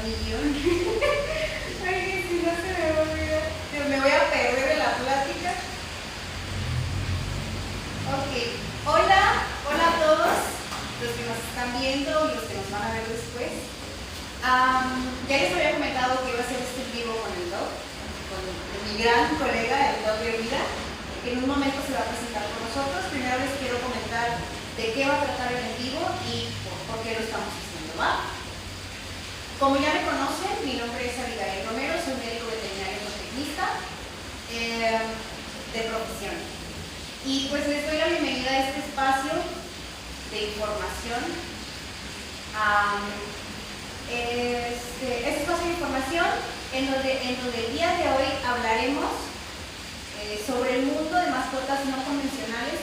mi guión. Ay, si no se me va a olvidar. Me voy a perder en la plática. Ok. Hola a todos los que nos están viendo y los que nos van a ver después. Ya les había comentado que iba a hacer este vivo con el Doc, con mi gran colega, el Doc Hermida, que en un momento se va a presentar con nosotros. Primero les quiero comentar de qué va a tratar el en vivo y por qué lo estamos haciendo, ¿va? Como ya me conocen, mi nombre es Abigail Romero, soy médico veterinario zootecnista de profesión. Y pues les doy la bienvenida a este espacio de información. Este espacio de información en donde el día de hoy hablaremos sobre el mundo de mascotas no convencionales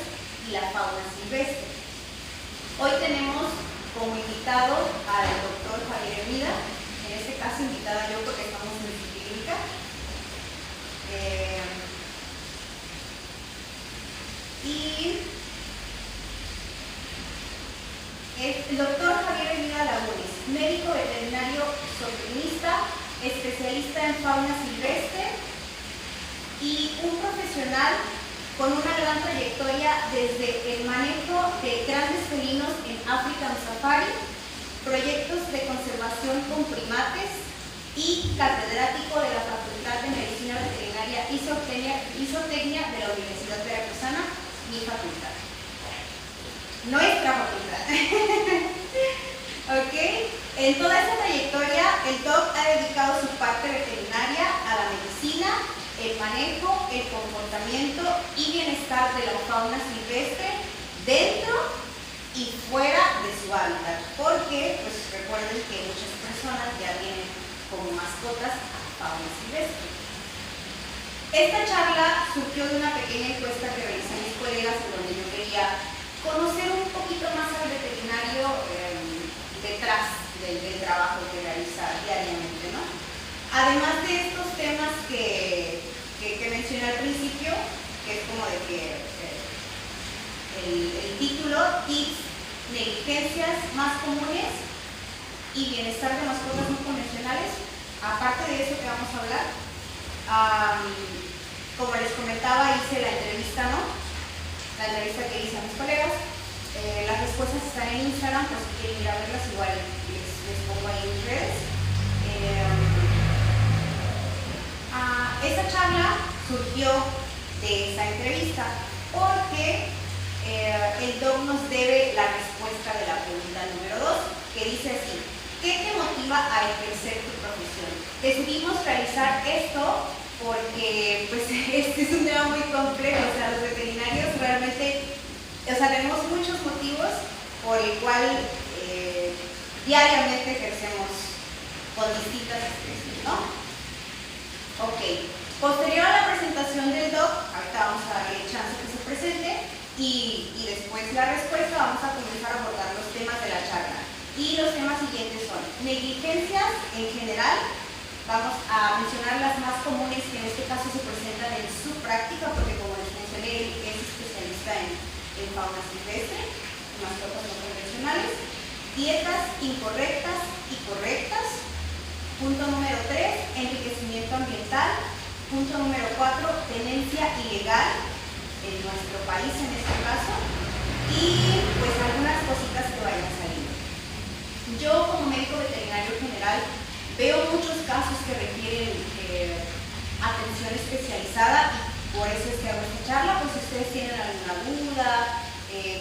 y la fauna silvestre. Hoy tenemos como invitado al doctor Javier Hermida, en este caso invitada yo porque estamos en mi clínica. Y el doctor Javier Hermida Lagunes, médico veterinario zootecnista, especialista en fauna silvestre y un profesional con una gran trayectoria desde el manejo de grandes felinos en African Safari, proyectos de conservación con primates y catedrático de la Facultad de Medicina Veterinaria y Zootecnia de la Universidad Veracruzana, mi facultad. Nuestra facultad. ¿Ok? En toda esta trayectoria, el doc ha dedicado su parte veterinaria a la medicina, el manejo, el comportamiento y bienestar de la fauna silvestre dentro y fuera de su hábitat, porque pues recuerden que muchas personas ya tienen como mascotas a fauna silvestre. Esta charla surgió de una pequeña encuesta que realicé a mis colegas en donde yo quería conocer un poquito más al veterinario detrás del trabajo que realiza diariamente, ¿no? Además de estos temas que mencioné al principio, que es como de que el título, tips, negligencias más comunes y bienestar de mascotas no convencionales, aparte de eso que vamos a hablar, como les comentaba, hice la entrevista, ¿no? La entrevista que hice a mis colegas. Las respuestas están en Instagram, por si quieren ir a verlas, igual les pongo ahí en mis redes. Esta charla surgió de esa entrevista porque el doc nos debe la respuesta de la pregunta número 2, que dice así: ¿qué te motiva a ejercer tu profesión? Decidimos realizar esto porque pues, este es un tema muy complejo. O sea, los veterinarios realmente, tenemos muchos motivos por el cual diariamente ejercemos con distintas especies, ¿no? Ok, posterior a la presentación del doc, ahorita vamos a darle chance que se presente y después la respuesta vamos a comenzar a abordar los temas de la charla. Y los temas siguientes son negligencias en general, vamos a mencionar las más comunes que en este caso se presentan en su práctica, porque como les mencioné, él es especialista en fauna silvestre, mascotas no convencionales, dietas incorrectas y correctas. Punto número 3, enriquecimiento ambiental. Punto número 4, tenencia ilegal en nuestro país en este caso. Y pues algunas cositas que vayan saliendo. Yo como médico veterinario general veo muchos casos que requieren atención especializada y por eso es que hago esta charla. Pues si ustedes tienen alguna duda,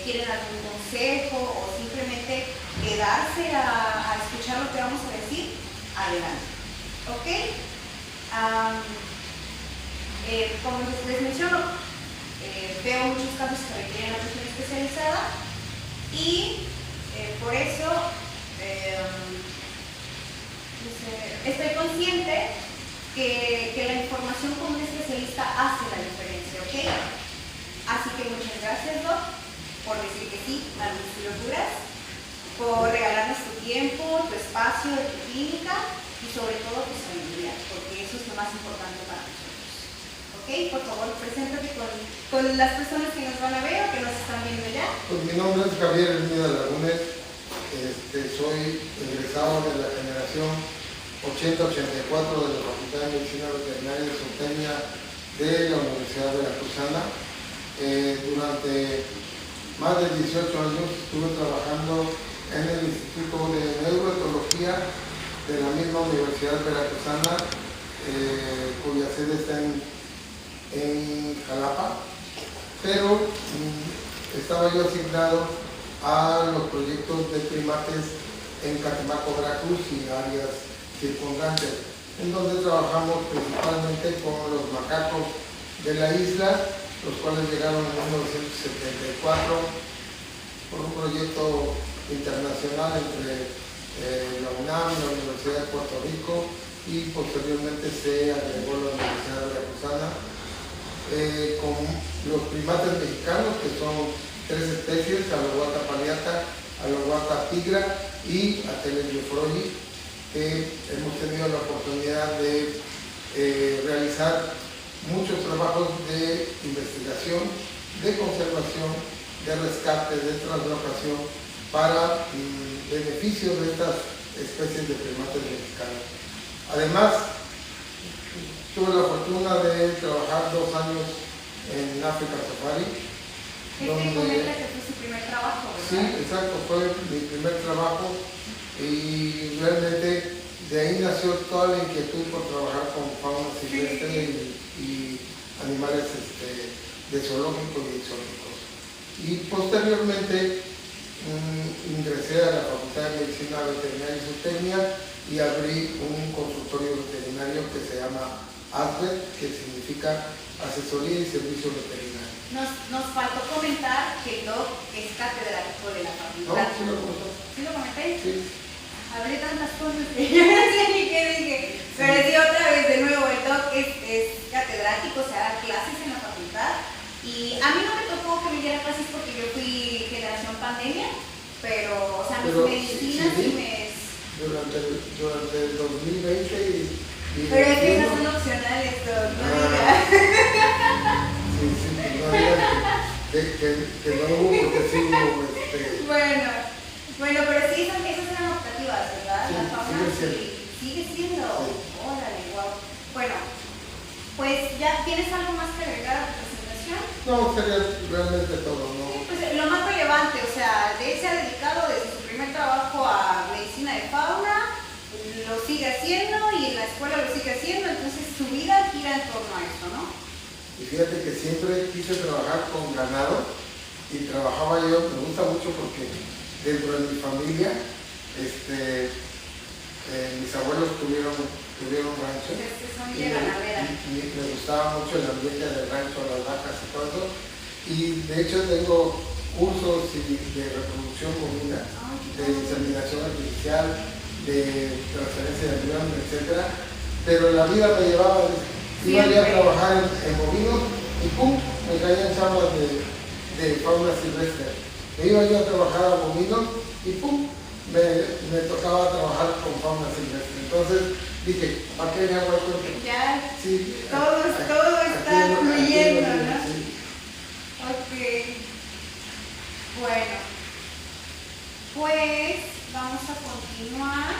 quieren algún consejo o simplemente quedarse a escuchar lo que vamos a decir, adelante. ¿Ok? Como les menciono, veo muchos casos que requieren atención especializada y por eso estoy consciente que la información como un especialista hace la diferencia, ¿ok? Así que muchas gracias, Doc, por decir que sí a mis locuras, por regalarnos tu tiempo, tu espacio de tu clínica y sobre todo tu sabiduría, porque eso es lo más importante para nosotros. ¿Ok? Por favor, preséntate con las personas que nos van a ver o que nos están viendo ya. Pues mi nombre es Javier Hermida Lagunes, soy egresado de la generación 80-84 de la Facultad de Medicina Veterinaria y Zootecnia de la Universidad Veracruzana. Durante más de 18 años estuve trabajando en el Instituto de Neuroetología de la misma Universidad Veracruzana, cuya sede está en Jalapa, pero estaba yo asignado a los proyectos de primates en Catemaco, Veracruz y áreas circundantes, en donde trabajamos principalmente con los macacos de la isla, los cuales llegaron en 1974 por un proyecto internacional entre la UNAM y la Universidad de Puerto Rico, y posteriormente se agregó la Universidad Veracruzana con los primates mexicanos, que son 3 especies: Aloguata palliata, Aloguata tigra y Ateles diofroyi, que hemos tenido la oportunidad de realizar muchos trabajos de investigación, de conservación, de rescate, de translocación para beneficio de estas especies de primates mexicanos. Además, tuve la fortuna de trabajar 2 años en África Safari. ¿Qué te comenta que fue su primer trabajo, verdad? Sí, exacto, fue mi primer trabajo, y realmente de ahí nació toda la inquietud por trabajar con fauna silvestre y animales de zoológicos y exóticos. Y posteriormente ingresé a la Facultad de Medicina Veterinaria y Zootecnia y abrí un consultorio veterinario que se llama ASVET, que significa Asesoría y Servicio Veterinario. Nos faltó comentar que el doc es catedrático de la facultad. No, sí lo comenté. ¿Sí lo comenté? Sí. Hablé tantas cosas que yo no sé ni qué dije. Pero sí, otra vez, de nuevo, el doc es catedrático, o sea, da clases en la facultad. Y a mí no me tocó que me diera clases porque yo fui generación pandemia, pero, o sea, mis medicinas sí, y mis... Durante el 2020 y pero es que no son opcionales, doc, no digas. Sí, no digas que no hubo, porque sí hubo. Bueno, pero sí, esas eran optativas, ¿verdad? Sí, la fauna sigue siendo. Sí. Órale, wow. Bueno, pues ya tienes algo más que agregar a tu presentación. No, sería realmente todo, ¿no? Sí, pues lo más relevante, o sea, él se ha dedicado desde su primer trabajo a medicina de fauna, lo sigue haciendo y en la escuela lo sigue haciendo, entonces su vida gira en torno a esto, ¿no? Y fíjate que siempre quise trabajar con ganado, y trabajaba yo, me gusta mucho porque dentro de mi familia, mis abuelos tuvieron rancho, y me gustaba mucho el ambiente del rancho, las vacas y todo eso, y de hecho tengo cursos de reproducción bovina, de inseminación artificial, de transferencia de embrión, etc. Pero la vida me llevaba, iba yo a trabajar en bovinos y ¡pum!, me caían chambas de fauna silvestre. Me iba yo a trabajar a bovinos y ¡pum!, me tocaba trabajar con fauna silvestre. Entonces dije, ¿para qué me hago esto? Ya, sí, todo está fluyendo, ¿no? Sí. Ok. Bueno, pues vamos a continuar.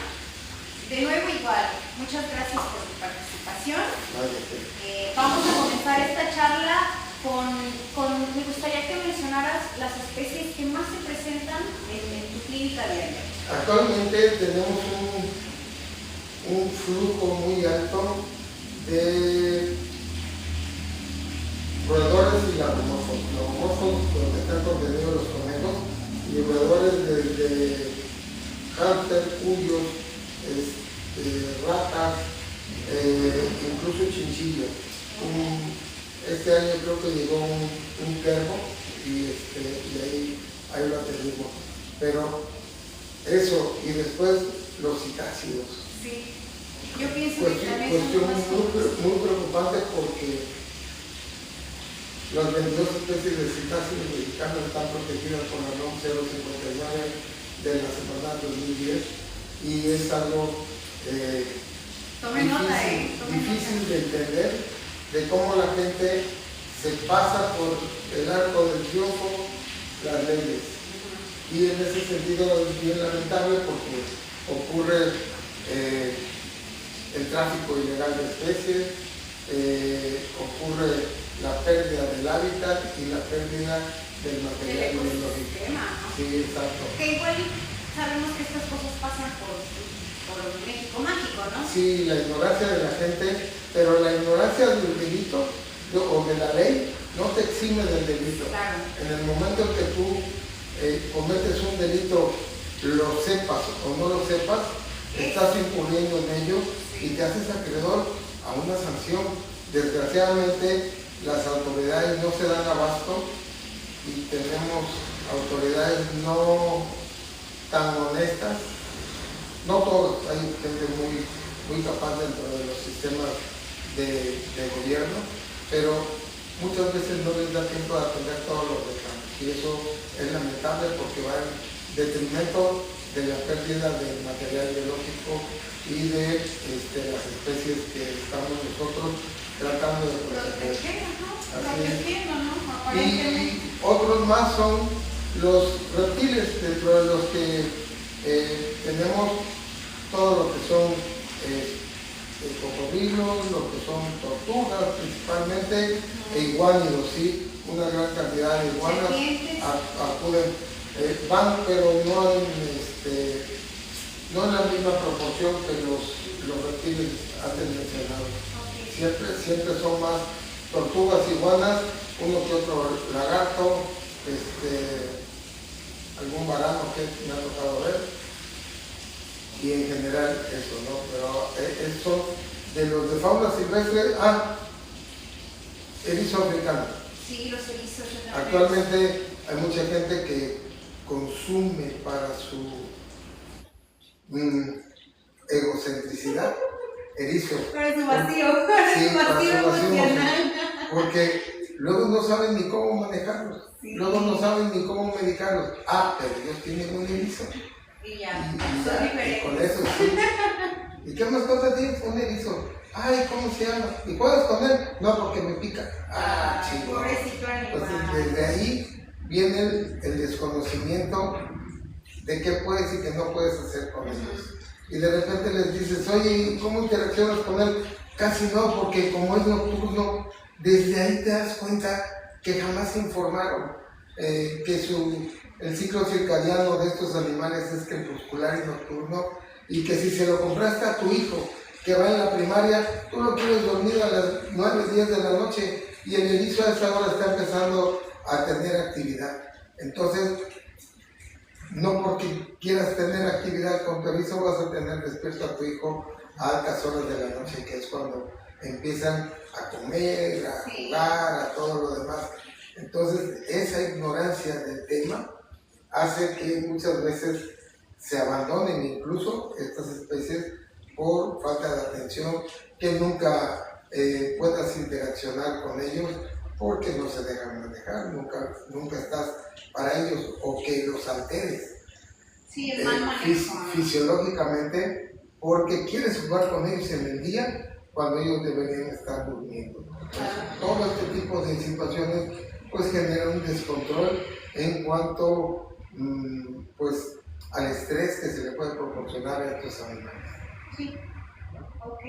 De nuevo igual, muchas gracias por tu participación. Vamos a comenzar esta charla me gustaría que mencionaras las especies que más se presentan en tu clínica diaria. Actualmente tenemos un flujo muy alto de roedores y lagomorfos. Lagomorfos, donde están contenidos los conejos, y roedores desde hámster, cuyos, ratas, incluso chinchillos. Este año creo que llegó un termo y ahí lo atendimos. Pero eso, y después los citácidos. Sí, yo pienso que también cuestión muy preocupante, porque las 22 especies de citácidos mexicanos están protegidas por la NOM 059 de la Semarnat 2010, y es algo difícil de entender, de cómo la gente se pasa por el arco del triunfo las leyes. Y en ese sentido es bien lamentable, porque ocurre el tráfico ilegal de especies, ocurre la pérdida del hábitat y la pérdida del material biológico. Sí, exacto. Que igual sabemos que estas cosas pasan por México mágico, ¿no? Sí, la ignorancia de la gente, pero la ignorancia del delito o de la ley no te exime del delito. Claro. En el momento en que tú cometes un delito, lo sepas o no lo sepas, estás incurriendo en ello y te haces acreedor a una sanción. Desgraciadamente las autoridades no se dan abasto y tenemos autoridades no tan honestas, no todos, hay gente muy capaz dentro de los sistemas de gobierno, pero muchas veces no les da tiempo de atender todos los reclamos y eso es lamentable porque va en detrimento de la pérdida del material biológico y de las especies que estamos nosotros tratando de proteger. Y otros más son los reptiles, dentro de los que tenemos todo lo que son cocodrilos, lo que son tortugas principalmente, e iguánidos, sí, una gran cantidad de iguanas acuden, van, pero no en la misma proporción que los reptiles antes mencionados. Siempre son más tortugas, iguanas, uno que otro lagarto, algún varano que me ha tocado ver, y en general eso, ¿no? Pero eso de los de fauna silvestre, erizo africano. Sí, los erizos. Actualmente hay mucha gente que consume para su egocentricidad erizo. Para su vacío, sí, su vacío emocional. Porque luego no saben ni cómo manejarlos, luego no saben ni cómo medicarlos. Pero ellos tienen un erizo. Y ya, y con eso sí. ¿Y qué mascota tienes? Un erizo. Ay, ¿cómo se llama? ¿Y puedes con él? No, porque me pica. Chico. Pobrecito animal. Entonces, desde ahí viene el desconocimiento de qué puedes y qué no puedes hacer con ellos. Y de repente les dices, oye, ¿cómo interaccionas con él? Casi no, porque como es nocturno, desde ahí te das cuenta que jamás se informaron que el ciclo circadiano de estos animales es crepuscular y nocturno, y que si se lo compraste a tu hijo que va en la primaria, tú lo quieres dormir a las 9, 10 de la noche y el erizo a esa hora está empezando a tener actividad. Entonces, no porque quieras tener actividad con tu erizo vas a tener despierto a tu hijo a altas horas de la noche, que es cuando empiezan a comer, a jugar, a todo lo demás. Entonces, esa ignorancia del tema hace que muchas veces se abandonen incluso estas especies por falta de atención, que nunca puedas interaccionar con ellos porque no se dejan manejar, nunca estás para ellos, o que los alteres fisiológicamente porque quieres jugar con ellos en el día cuando ellos deberían estar durmiendo. Entonces, todo este tipo de situaciones pues genera un descontrol en cuanto pues al estrés que se le puede proporcionar a estos animales. Sí, ok.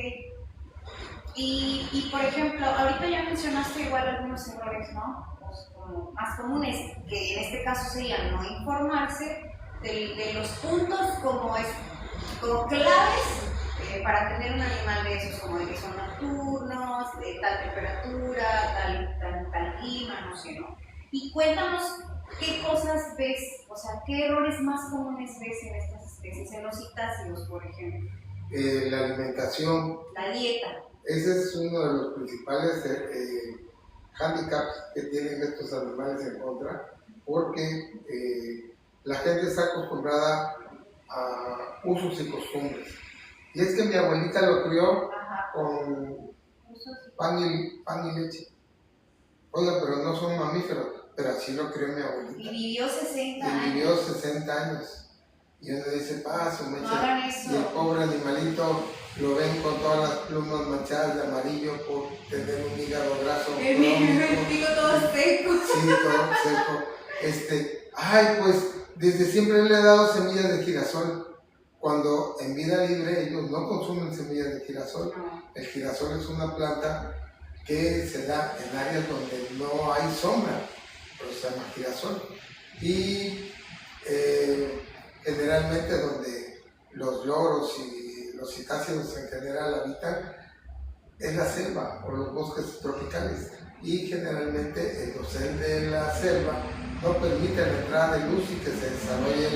Y por ejemplo, ahorita ya mencionaste igual algunos errores, ¿no? Pues, como más comunes, que en este caso serían no informarse de los puntos como claves para tener un animal de esos, como de que son nocturnos, de tal temperatura, tal clima, no sé, ¿no? Y cuéntanos qué cosas ves, o sea, qué errores más comunes ves en estas especies, en los citáceos, por ejemplo. La alimentación. La dieta. Ese es uno de los principales handicaps que tienen estos animales en contra, porque la gente está acostumbrada a usos y costumbres. Y es que mi abuelita lo crió con pan y leche. Oiga, pero no son mamíferos, pero así lo crió mi abuelita. Y vivió 60 años. Y vivió 60 años. Y uno dice, paso, no hagan eso. Y el pobre animalito lo ven con todas las plumas manchadas de amarillo por tener un hígado graso. Digo, todo seco. Sí, todo seco. Pues desde siempre le he dado semillas de girasol. cuando en vida libre ellos no consumen semillas de girasol. No. El girasol es una planta que se da en áreas donde no hay sombra, pero se llama girasol. Y generalmente donde los loros y los citáceos en general habitan es la selva o los bosques tropicales, y generalmente el dosel de la selva no permite la entrada de luz y que se desarrolle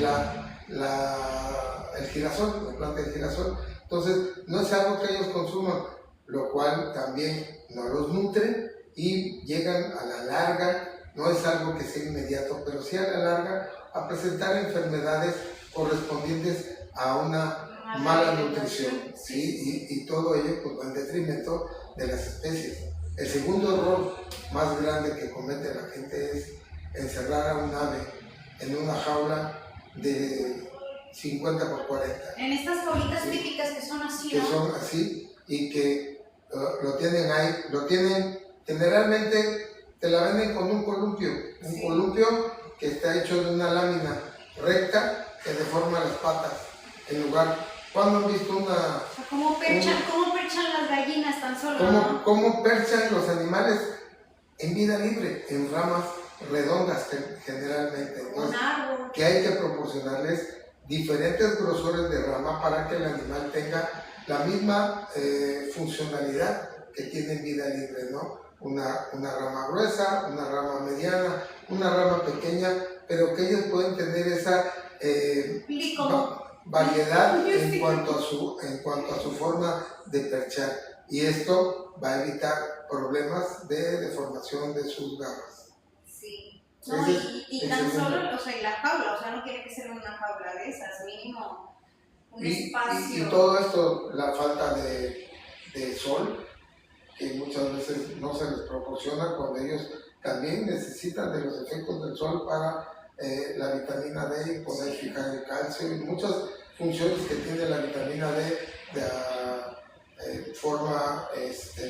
el girasol, la planta de girasol. Entonces no es algo que ellos consuman, lo cual también no los nutre y llegan a la larga, no es algo que sea inmediato, pero sí a la larga a presentar enfermedades correspondientes a una mala nutrición, ¿sí? Y todo ello pues, va en detrimento de las especies. El segundo error más grande que comete la gente es encerrar a un ave en una jaula de 50 por 40. En estas jaulitas Sí. típicas que son así, Que ¿no? son así y que lo tienen ahí, lo tienen, generalmente te la venden con un columpio que está hecho de una lámina recta que deforma las patas en lugar. ¿Cuándo han visto una? O sea, ¿cómo perchan las gallinas tan solo, no? ¿Cómo perchan los animales en vida libre? En ramas redondas generalmente. Entonces, Un árbol. que hay que proporcionarles diferentes grosores de rama para que el animal tenga la misma funcionalidad que tiene en vida libre, ¿no? Una rama gruesa, una rama mediana, una rama pequeña, pero que ellos pueden tener esa variedad en cuanto a su forma de perchar, y esto va a evitar problemas de deformación de sus garras. Sí. No, y tan segundo. solo, o sea, y la jaula, o sea, no tiene que ser una jaula de esas, mínimo un espacio. Y todo esto, la falta de sol, que muchas veces no se les proporciona cuando ellos también necesitan de los efectos del sol para la vitamina D y poder fijar el calcio y muchas funciones que tiene la vitamina D de forma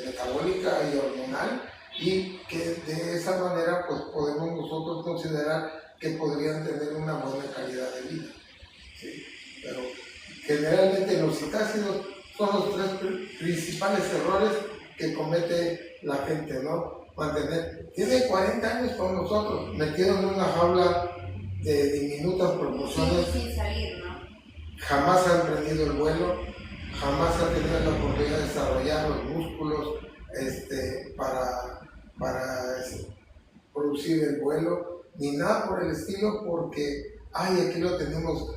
metabólica y hormonal, y que de esa manera pues podemos nosotros considerar que podrían tener una buena calidad de vida. ¿Sí? Pero generalmente los citácidos son los tres principales errores que comete la gente, ¿no? Tiene 40 años con nosotros, metido en una jaula de diminutas proporciones, sin salir, ¿no? Jamás ha emprendido el vuelo, jamás ha tenido la oportunidad de desarrollar los músculos para producir el vuelo, ni nada por el estilo, porque, ay, aquí lo tenemos.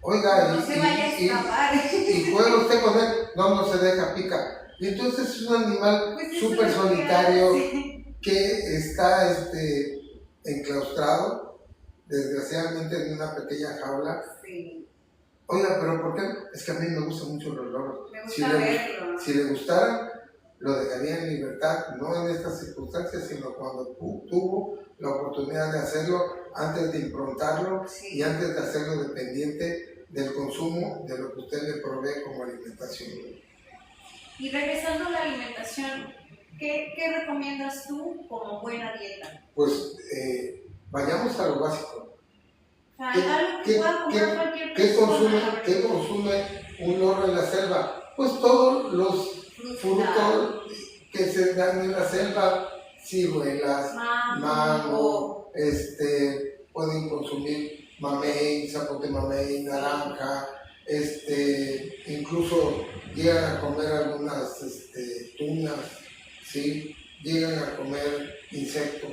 Oiga, no se vaya a escapar. Y juega usted con él, no se deja, pica. Y entonces es un animal súper solitario que está enclaustrado, desgraciadamente, en una pequeña jaula. Sí. Oiga, pero ¿por qué? Es que a mí me gustan mucho los loros. Me gusta verlo. Si le gustara, lo dejaría en libertad, no en estas circunstancias, sino cuando tuvo la oportunidad de hacerlo, antes de improntarlo y antes de hacerlo dependiente del consumo de lo que usted le provee como alimentación. Y regresando a la alimentación, ¿qué recomiendas tú como buena dieta? Pues vayamos a lo básico. O sea, algo que pueda comprar cualquier persona. ¿Qué consume un loro en la selva? Pues todos los frutos que se dan en la selva, ciruelas, mango, pueden consumir mamey, zapote mamey, naranja, incluso llegan a comer algunas tunas, ¿sí? Llegan a comer insectos,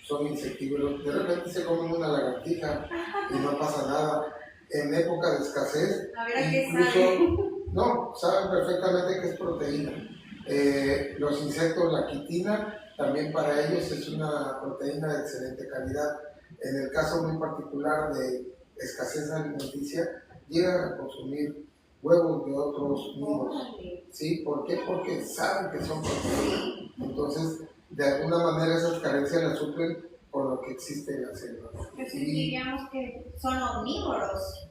son insectívoros, de repente se comen una lagartija y no pasa nada. En época de escasez, incluso, no, saben perfectamente que es proteína. Los insectos, la quitina, también para ellos es una proteína de excelente calidad. En el caso muy particular de escasez alimenticia, llegan a consumir huevos de otros nidos. ¿Sí? ¿Por qué? Porque saben que son proteínas. Entonces, de alguna manera esas carencias las suplen por lo que existe en la selva. Entonces diríamos que son omnívoros.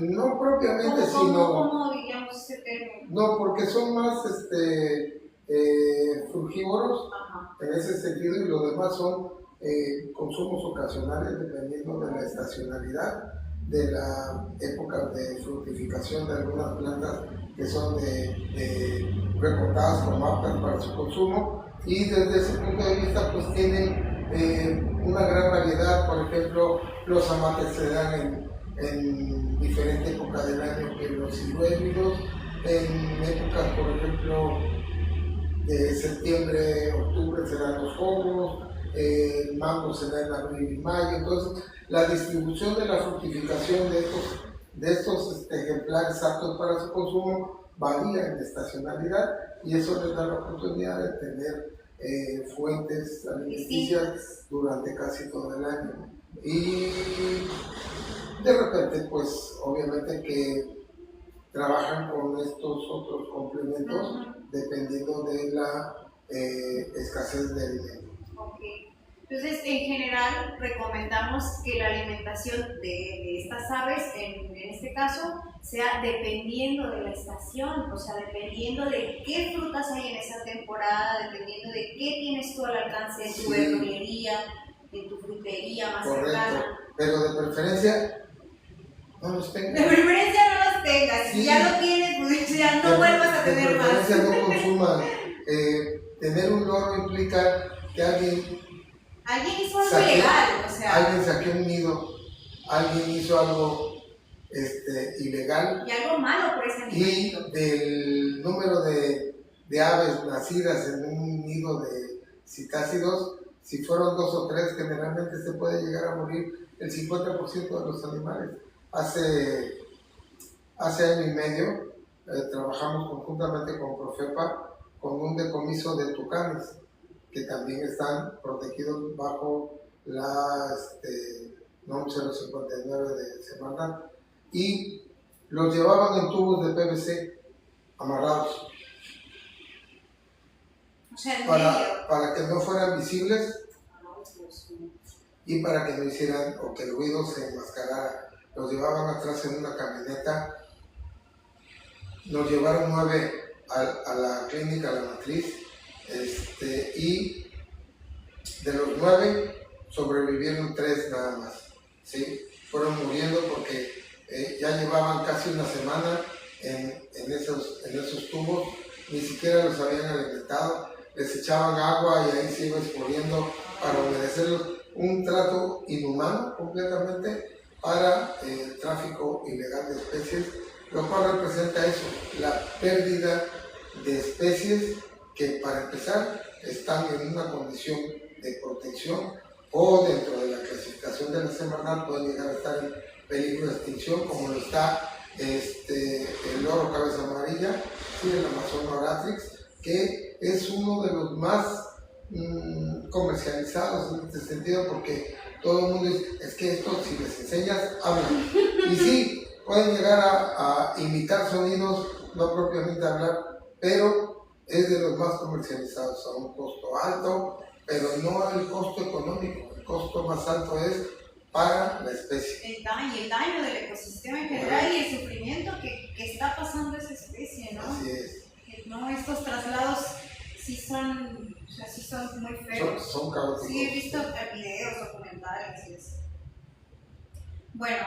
No propiamente, ¿Cómo diríamos ese término? No, porque son más frugívoros. Ajá. En ese sentido, y lo demás son consumos ocasionales dependiendo de la estacionalidad de la época de fructificación de algunas plantas que son reportadas como aptas para su consumo, y desde ese punto de vista pues tienen una gran variedad. Por ejemplo, los amates se dan en diferente época del año que los hidroélidos, en épocas por ejemplo de septiembre, octubre se dan los hongos, el mango se da en abril y mayo. Entonces la distribución de la fructificación de estos ejemplares aptos para su consumo varía en estacionalidad, y eso les da la oportunidad de tener fuentes alimenticias durante casi todo el año. Y de repente pues obviamente que trabajan con estos otros complementos dependiendo de la escasez de alimento. Okay. Entonces, en general, recomendamos que la alimentación de estas aves, en este caso, sea dependiendo de la estación, o sea, dependiendo de qué frutas hay en esa temporada, dependiendo de qué tienes tú al alcance en tu verdulería, en tu frutería más cercana. Pero de preferencia no los tengas. De preferencia no los tengas, si ya lo tienes, pues ya no vuelvas a tener más. De preferencia no consuman. Tener un loro implica que alguien hizo algo ilegal, o sea. Alguien saqueó un nido, alguien hizo algo ilegal. Y algo malo por ese nido. Y del número de aves nacidas en un nido de citácidos, si fueron 2 o 3, generalmente se puede llegar a morir el 50% de los animales. Hace año y medio trabajamos conjuntamente con Profepa con un decomiso de tucanes que también están protegidos bajo la NOM 059 de Semarnat, y los llevaban en tubos de PVC amarrados, o sea, para que no fueran visibles y para que no hicieran o que el ruido se enmascarara. Los llevaban atrás en una camioneta, nos llevaron 9 a la clínica, a la matriz, y de los 9 sobrevivieron 3 nada más, ¿sí? Fueron muriendo porque ya llevaban casi una semana en esos tubos, ni siquiera los habían alimentado, les echaban agua y ahí se iba exponiendo para humedecerlos. Un trato inhumano completamente para el tráfico ilegal de especies, lo cual representa eso, la pérdida de especies que para empezar están en una condición de protección o dentro de la clasificación de la Semarnat pueden llegar a estar en peligro de extinción, como lo está el loro cabeza amarilla, el Amazon oratrix, que es uno de los más comercializados en este sentido, porque todo el mundo dice, es que esto si les enseñas, hablan. Y sí, pueden llegar a imitar sonidos, no propiamente hablar, pero es de los más comercializados a un costo alto, pero no el costo económico. El costo más alto es para la especie. El daño del ecosistema en general y el sufrimiento que está pasando esa especie, ¿no? Así es. No, estos traslados sí son muy feos. Son caóticos. Sí, he visto videos, documentales y eso. Bueno,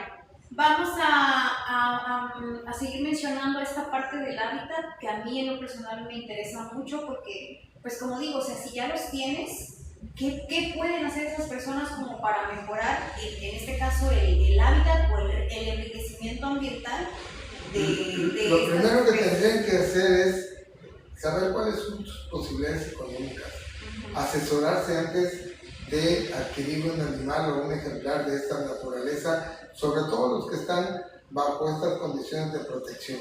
vamos a seguir mencionando esta parte del hábitat que a mí en lo personal me interesa mucho porque, pues como digo, o sea, si ya los tienes, ¿qué pueden hacer esas personas como para mejorar, en este caso, el hábitat o el enriquecimiento ambiental de Lo primero que tendrían que hacer es saber cuáles son sus posibilidades económicas, asesorarse antes de adquirir un animal o un ejemplar de esta naturaleza, sobre todo los que están bajo estas condiciones de protección.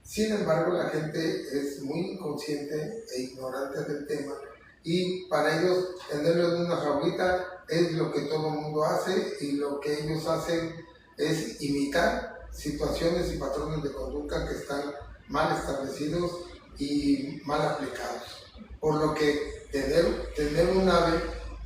Sin embargo, la gente es muy inconsciente e ignorante del tema, y para ellos tenerlo en una jaulita es lo que todo el mundo hace, y lo que ellos hacen es imitar situaciones y patrones de conducta que están mal establecidos y mal aplicados. Por lo que tener un ave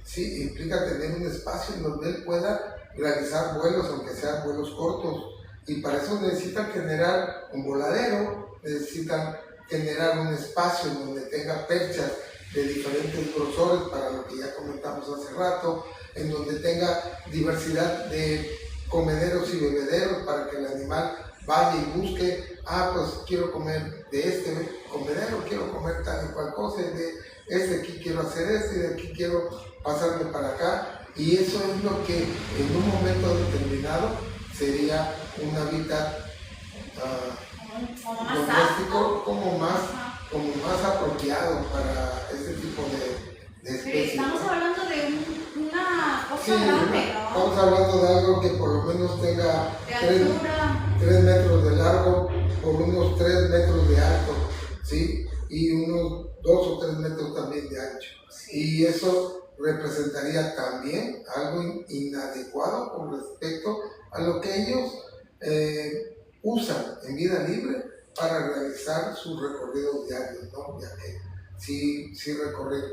sí implica tener un espacio en donde él pueda realizar vuelos, aunque sean vuelos cortos, y para eso necesitan generar un voladero, necesitan generar un espacio en donde tenga perchas de diferentes grosores para lo que ya comentamos hace rato, en donde tenga diversidad de comederos y bebederos para que el animal vaya y busque, pues quiero comer de este comedero, quiero comer tal y cual cosa, y de este aquí quiero hacer esto, y de aquí quiero pasarme para acá, y eso es lo que en un momento determinado sería un hábitat doméstico como más apropiado para este tipo de especies. Estamos hablando de una cosa Sí, grande, ¿no? Estamos hablando de algo que por lo menos tenga de 3 metros de largo por unos 3 metros de alto, ¿sí? Y unos 2 o 3 metros también de ancho. Y eso representaría también algo inadecuado con respecto a lo que ellos usan en vida libre para realizar sus recorridos diarios, ¿no? Ya que sí recorren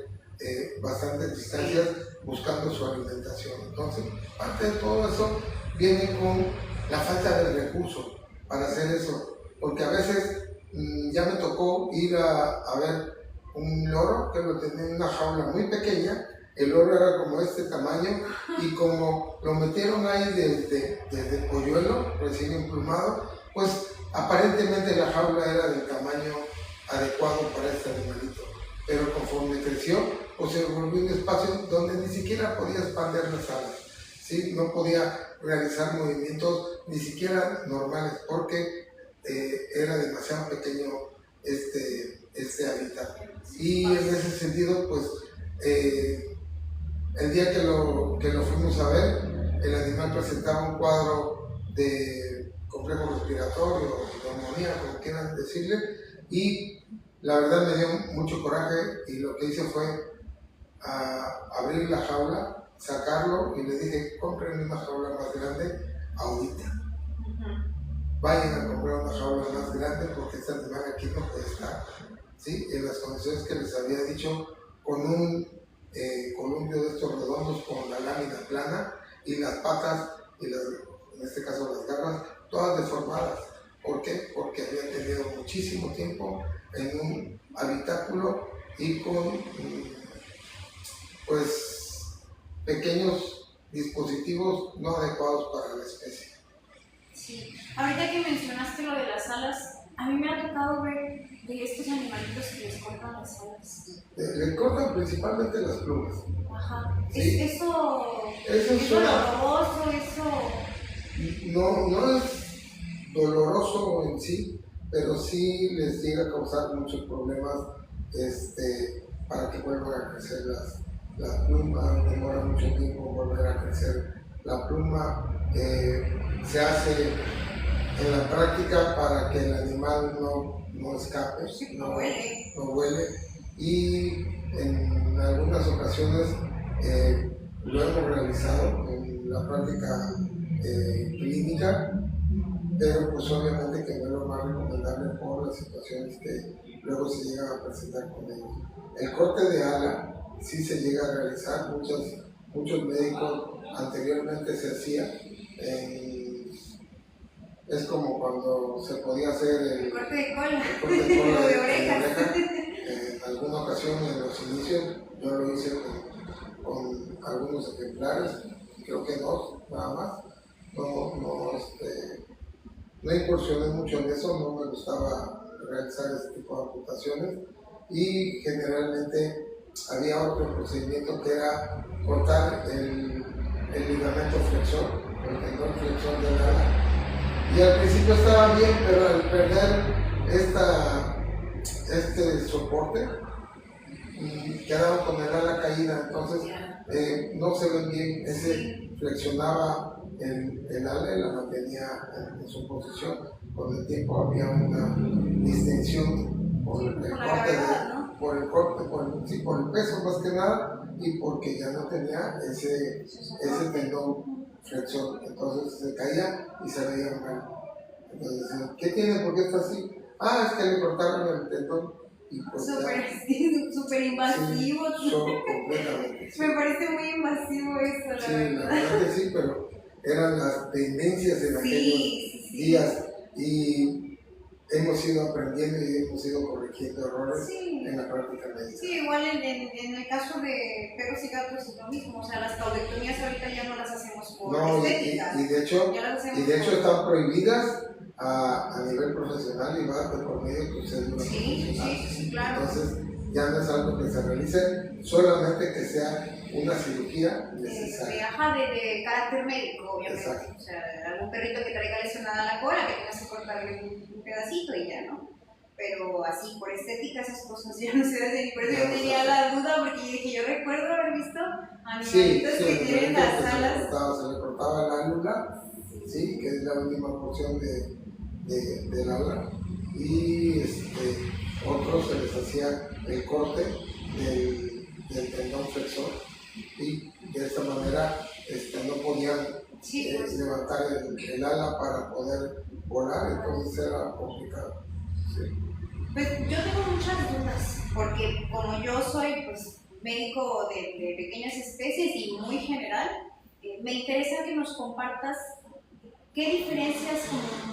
bastantes distancias buscando su alimentación. Entonces, parte de todo eso viene con la falta de recursos para hacer eso, porque a veces ya me tocó ir a ver un loro que lo tenía en una jaula muy pequeña. El loro era como este tamaño, y como lo metieron ahí desde polluelo, recién emplumado, pues aparentemente la jaula era del tamaño adecuado para este animalito. Pero conforme creció, pues se volvió un espacio donde ni siquiera podía expandir las alas, ¿sí? No podía realizar movimientos ni siquiera normales, porque era demasiado pequeño este hábitat. Y en ese sentido, pues el día que lo fuimos a ver, el animal presentaba un cuadro de complejo respiratorio, neumonía, como quieran decirle, y la verdad me dio mucho coraje, y lo que hice fue abrir la jaula, sacarlo, y le dije, compren una jaula más grande ahorita. Vayan a comprar una jaula más grande, porque este animal aquí no puede estar, ¿sí? En las condiciones que les había dicho, con un columpio de estos redondos con la lámina plana, y las patas, y en este caso las garras, todas deformadas. ¿Por qué? Porque habían tenido muchísimo tiempo en un habitáculo y con pues pequeños dispositivos no adecuados para la especie. Sí. Ahorita que mencionaste lo de las alas, a mí me ha tocado ver de estos animalitos que les cortan las alas. Le cortan principalmente las plumas. Ajá. ¿Sí? Eso es doloroso, eso. No es doloroso en sí, pero sí les llega a causar muchos problemas para que vuelvan a crecer las plumas. Demora mucho tiempo volver a crecer la pluma. Se hace en la práctica para que el animal no escape, no vuele, y en algunas ocasiones lo hemos realizado en la práctica clínica, pero pues obviamente que no es lo más recomendable por las situaciones que luego se llegan a presentar con ellos. El corte de ala sí se llega a realizar, muchos médicos anteriormente se hacía. Es como cuando se podía hacer el corte de cola, de orejas. En alguna ocasión, en los inicios, yo lo hice con algunos ejemplares, creo que 2 nada más. No incursioné mucho en eso, no me gustaba realizar este tipo de amputaciones, y generalmente había otro procedimiento que era cortar el ligamento flexor, el tendón flexor del ala. Y al principio estaba bien, pero al perder este soporte, quedaba con el ala caída, entonces no se ven bien. Ese flexionaba el ala y la mantenía en su posición. Con el tiempo había una distensión por el corte, por el peso más que nada, y porque ya no tenía ese tendón flexor, entonces se caía y se veía mal. Entonces, ¿qué tiene? ¿Por qué está así? Es que le cortaron el tendón. Y pues súper invasivo. Sí, completamente. Sí. Me parece muy invasivo eso, sí, la verdad que sí, pero eran las tendencias en aquellos días. Y hemos ido aprendiendo y hemos ido corrigiendo errores Sí. en la práctica médica. Sí, igual en el caso de perros y gatos es lo mismo, o sea, las caudectomías ahorita ya no las hacemos por estética. Y de hecho están prohibidas a nivel profesional y va de por medio de tu cédula profesional. Sí, claro. Entonces ya no es algo que se realice, solamente que sea una cirugía necesaria. De carácter médico, obviamente. Exacto. O sea, algún perrito que traiga lesionada la cola, que tengas que cortarle un pedacito y ya, ¿no? Pero así, por estética, esas cosas ya no se hacen. Y por eso yo tenía la duda, porque dije, yo recuerdo haber visto animalitos que tienen las alas. Se le cortaba la álula, sí, que es la última porción del ala, y otros se les hacía el corte del tendón flexor, y de esta manera no podían levantar el ala para poder volar, entonces era complicado. Sí. Pues yo tengo muchas dudas, porque como yo soy pues, médico de pequeñas especies y muy general, me interesa que nos compartas qué diferencias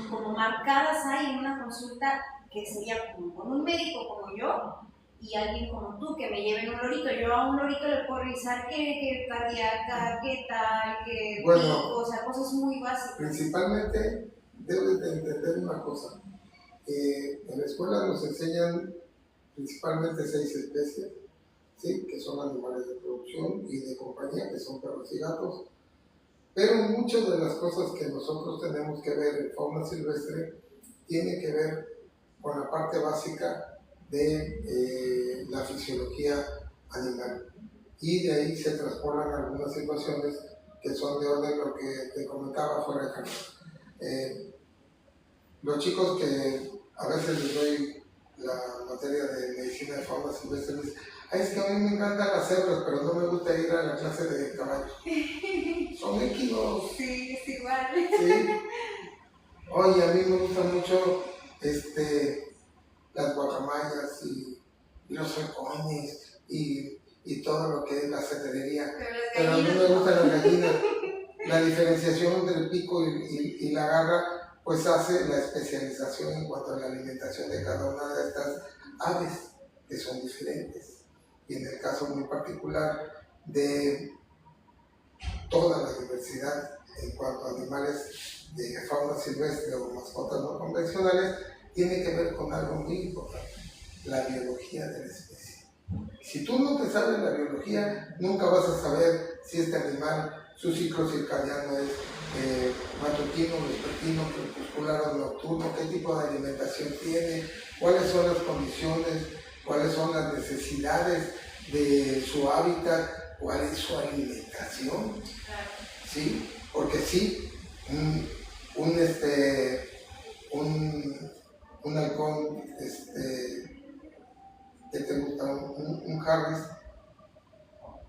como marcadas hay en una consulta que sería como con un médico como yo y alguien como tú que me lleven un lorito. Yo a un lorito le puedo revisar qué cardíaca, qué tal, qué pico, o sea, cosas muy básicas. Principalmente debes de entender una cosa. En la escuela nos enseñan principalmente 6 especies, ¿sí? Que son animales de producción y de compañía, que son perros y gatos. Pero muchas de las cosas que nosotros tenemos que ver en fauna silvestre tienen que ver con la parte básica de la fisiología animal. Y de ahí se transforman algunas situaciones que son de orden lo que te comentaba fuera de cámara. Los chicos que a veces les doy la materia de medicina de fauna silvestre dicen, es que a mí me encantan las cebras, pero no me gusta ir a la clase de caballos. Son equinos. Sí, es igual. Sí. Oye, a mí me gustan mucho las guacamayas y los halcones y todo lo que es la cetrería. Pero a mí me gustan las gallinas. La diferenciación entre el pico y la garra pues hace la especialización en cuanto a la alimentación de cada una de estas aves, que son diferentes. Y en el caso muy particular de toda la diversidad en cuanto a animales de fauna silvestre o mascotas no convencionales, tiene que ver con algo muy importante, la biología de la especie. Si tú no te sabes la biología, nunca vas a saber si este animal, su ciclo circadiano es matutino, vespertino, crepuscular o nocturno, qué tipo de alimentación tiene, cuáles son las condiciones, cuáles son las necesidades de su hábitat, cuál es su alimentación, ¿sí? Porque sí, un halcón, que te gusta, un Harris,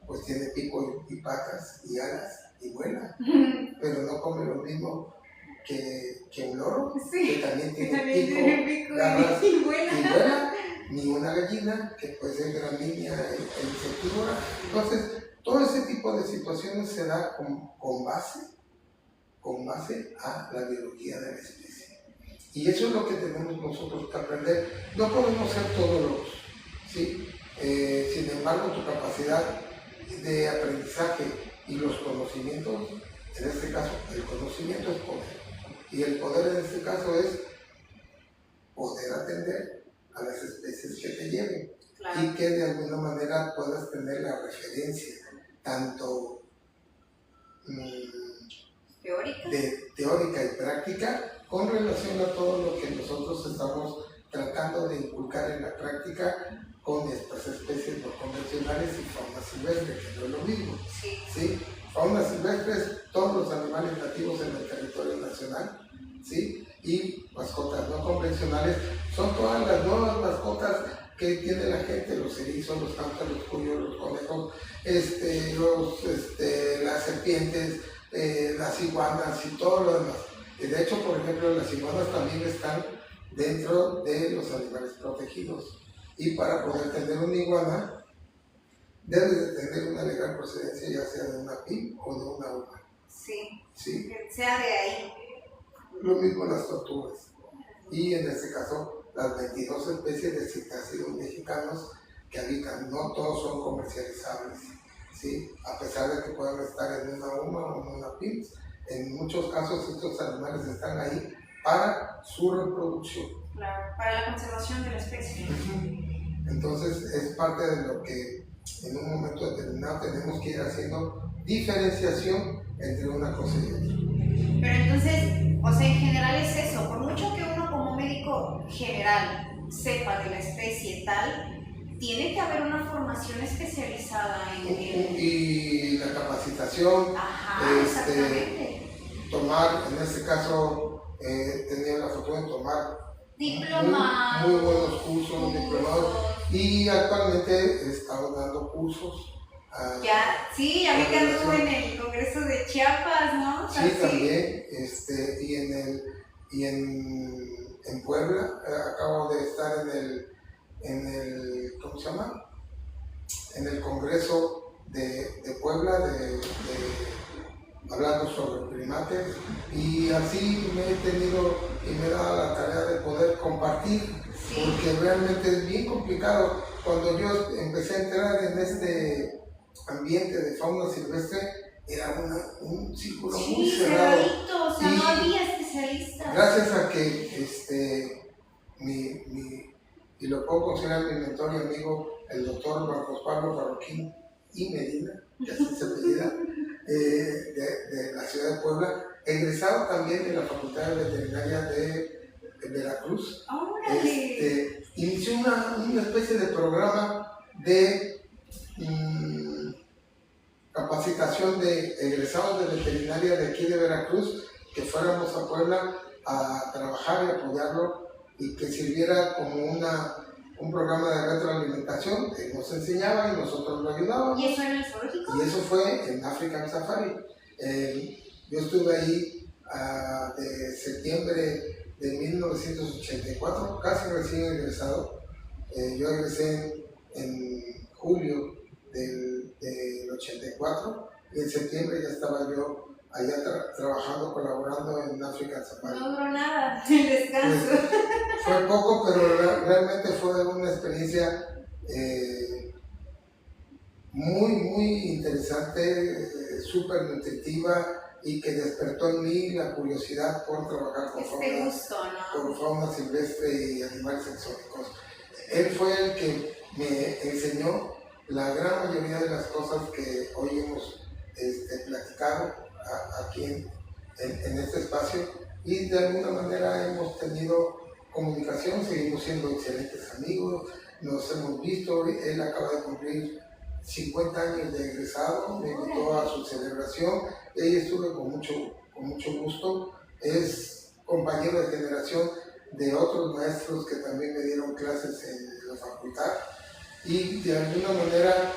pues tiene pico y patas y alas y vuela, pero no come lo mismo que un loro, que también tiene pico, garras y vuela, ni una gallina, que puede ser gramínea e insectívora. Entonces, todo ese tipo de situaciones se da con base a la biología de la especie. Y eso es lo que tenemos nosotros que aprender. No podemos ser todólogos, ¿sí? Sin embargo, tu capacidad de aprendizaje y los conocimientos, en este caso, el conocimiento es poder. Y el poder en este caso es poder atender a las especies que te lleven. Claro. Y que de alguna manera puedas tener la referencia, tanto teórica y práctica, con relación a todo lo que nosotros estamos tratando de inculcar en la práctica con estas especies no convencionales y fauna silvestre, que no es lo mismo. ¿Sí? Fauna silvestre es todos los animales nativos en el territorio nacional, ¿sí? Y mascotas no convencionales son todas las nuevas mascotas que tiene la gente, los erizos, los cántaros, los cuyos, los conejos, las serpientes, las iguanas y todo lo demás. Y de hecho, por ejemplo, las iguanas también están dentro de los animales protegidos. Y para poder tener una iguana, debes de tener una legal procedencia, ya sea de una PIB o de una UMA. Sí. ¿Sí? Que sea de ahí. Lo mismo las tortugas. y en este caso las 22 especies de citácidos mexicanos que habitan. No todos son comercializables, ¿sí? A pesar de que puedan estar en una UMA o en una PIMS, en muchos casos estos animales están ahí para su reproducción. Claro, para la conservación de la especie. Entonces es parte de lo que en un momento determinado tenemos que ir haciendo diferenciación entre una cosa y otra. Pero entonces, o sea, en general es eso, por mucho que uno como médico general sepa de la especie tal, tiene que haber una formación especializada en y la capacitación, Ajá, exactamente. tomar, en este caso, tenía la fortuna de tomar Diplomados. muy buenos cursos, diplomados, y actualmente he estado dando cursos. Ya, sí, ya vi que anduvo en el Congreso de Chiapas, ¿no? Sí, también, y en Puebla, acabo de estar en el ¿cómo se llama? En el Congreso de Puebla, hablando sobre primates, y así me he tenido y me he dado la tarea de poder compartir, porque realmente es bien complicado. Cuando yo empecé a entrar en este ambiente de fauna silvestre, era un círculo muy cerrado. Cerradito, o sea, no había especialistas. Gracias a que y lo puedo considerar mi mentor y amigo, el doctor Marcos Pablo Barroquín y Medina, que así se apellida, de la ciudad de Puebla, egresado también de la Facultad de Veterinaria de Veracruz. Inició una especie de programa de capacitación de egresados de veterinaria de aquí de Veracruz, que fuéramos a Puebla a trabajar y apoyarlo, y que sirviera como un programa de retroalimentación. Él nos enseñaba y nosotros lo ayudábamos. ¿Y eso era en el zoológico? Y eso fue en African Safari. Yo estuve ahí de septiembre de 1984, casi recién egresado. Yo egresé en julio del 84, y en septiembre ya estaba yo allá trabajando, colaborando en African Safari. No duró nada el descanso. Fue poco, pero realmente fue una experiencia muy interesante, súper nutritiva, y que despertó en mí la curiosidad por trabajar con fauna silvestre y animales exóticos. Él fue el que me enseñó la gran mayoría de las cosas que hoy hemos platicado aquí en este espacio, y de alguna manera hemos tenido comunicación, seguimos siendo excelentes amigos, nos hemos visto. Él acaba de cumplir 50 años de egresado, me invitó a su celebración, y estuve con mucho gusto. Es compañero de generación de otros maestros que también me dieron clases en la facultad, y de alguna manera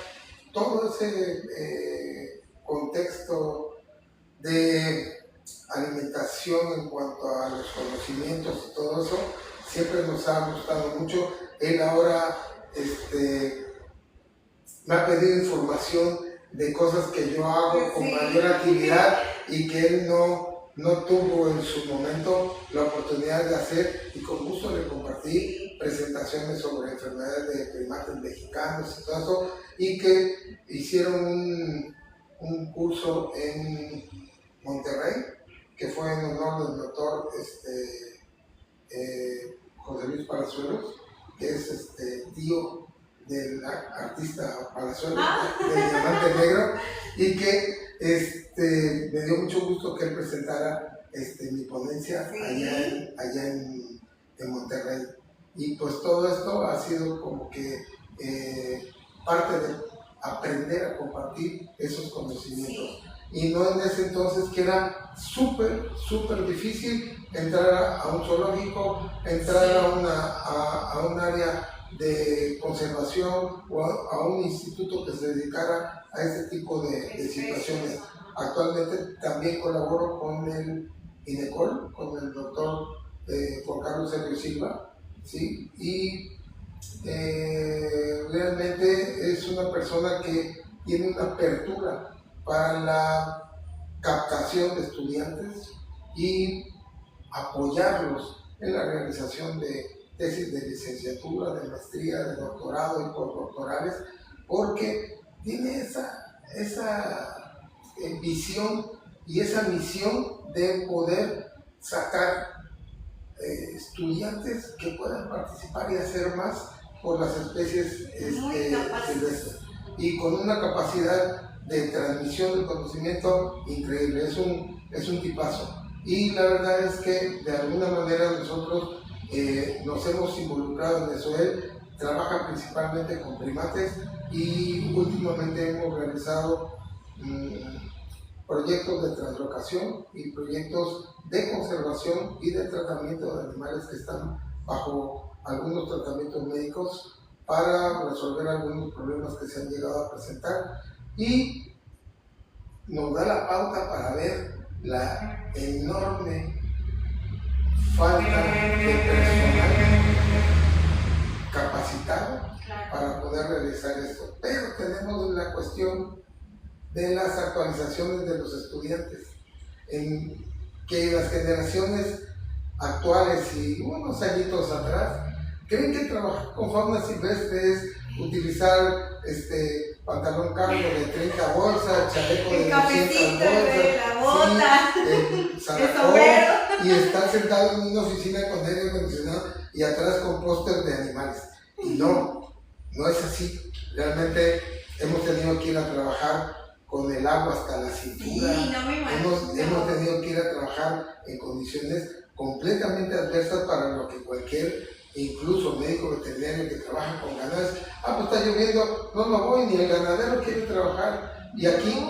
todo ese contexto de alimentación en cuanto a los conocimientos y todo eso siempre nos ha gustado mucho. Él ahora me ha pedido información de cosas que yo hago con mayor actividad y que él no tuvo en su momento la oportunidad de hacer, y con gusto le compartí presentaciones sobre enfermedades de primates mexicanos y todo eso, y que hicieron un curso en Monterrey, que fue en honor del doctor José Luis Palazuelos, que es tío del artista Palazuelos, del Diamante Negro, y que me dio mucho gusto que él presentara mi ponencia allá en Monterrey. Y pues todo esto ha sido como que parte de aprender a compartir esos conocimientos. Y no en ese entonces, que era súper difícil entrar a un zoológico, entrar a un área de conservación o a un instituto que se dedicara a ese tipo de situaciones. Actualmente también colaboro con el INECOL, con el doctor Juan Carlos Sergio Silva, ¿sí? Y realmente es una persona que tiene una apertura para la captación de estudiantes y apoyarlos en la realización de tesis de licenciatura, de maestría, de doctorado y postdoctorales, porque tiene esa visión y esa misión de poder sacar estudiantes que puedan participar y hacer más por las especies silvestres, y con una capacidad de transmisión del conocimiento increíble. Es un tipazo, y la verdad es que de alguna manera nosotros nos hemos involucrado en eso. Él trabaja principalmente con primates y últimamente hemos realizado proyectos de translocación y proyectos de conservación y de tratamiento de animales que están bajo algunos tratamientos médicos para resolver algunos problemas que se han llegado a presentar, y nos da la pauta para ver la enorme falta de personal capacitado para poder realizar esto. Pero tenemos la cuestión de las actualizaciones de los estudiantes, en que las generaciones actuales y unos añitos atrás creen que trabajar con fauna silvestre es utilizar pantalón cargo de 30 bolsas, chaleco de 200 bolsas, la bota, sí, zaracón, y estar sentado en una oficina con aire acondicionado y atrás con póster de animales. Y no es así. Realmente hemos tenido que ir a trabajar con el agua hasta la cintura. Sí, no me imagino. Hemos tenido que ir a trabajar en condiciones completamente adversas para lo que cualquier, incluso médico veterinario que trabaja con ganados, pues está lloviendo, no me voy, ni el ganadero quiere trabajar. Y aquí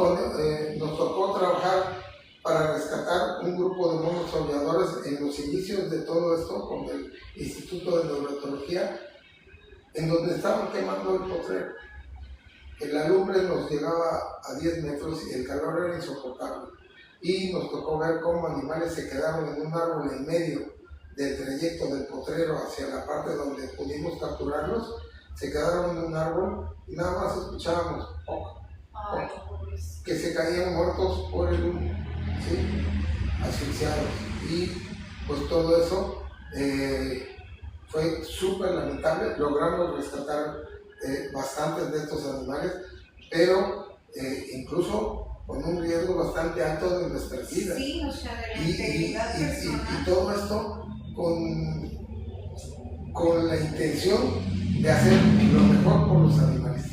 nos tocó trabajar para rescatar un grupo de monos aulladores en los inicios de todo esto con el Instituto de Neuroetología, en donde estaban quemando el potrero. La lumbre nos llegaba a 10 metros y el calor era insoportable. Y nos tocó ver cómo animales se quedaron en un árbol en medio del trayecto del potrero hacia la parte donde pudimos capturarlos. Se quedaron en un árbol y nada más escuchábamos que se caían muertos por el humo, ¿sí? Asfixiados. Y pues todo eso fue súper lamentable. Logramos rescatar bastantes de estos animales, pero incluso con un riesgo bastante alto de nuestras vidas. Sí, o sea, de la integridad personal. Y todo esto con la intención de hacer lo mejor por los animales.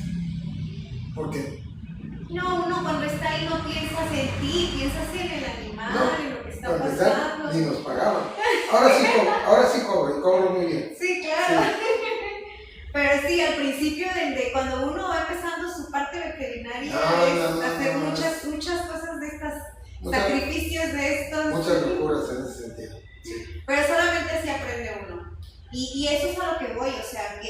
Porque uno cuando está ahí no piensas en ti, piensas en el animal, en lo que está pasando. Ni nos pagaban. Ahora sí cobro, y cobro muy bien. Sí, claro. Sí. Pero sí, al principio, cuando uno va empezando su parte veterinaria, hacer muchas cosas de estas, sacrificios de estos. Muchas locuras en ese sentido. Sí. Pero solamente así aprende uno. Y eso es a lo que voy, o sea,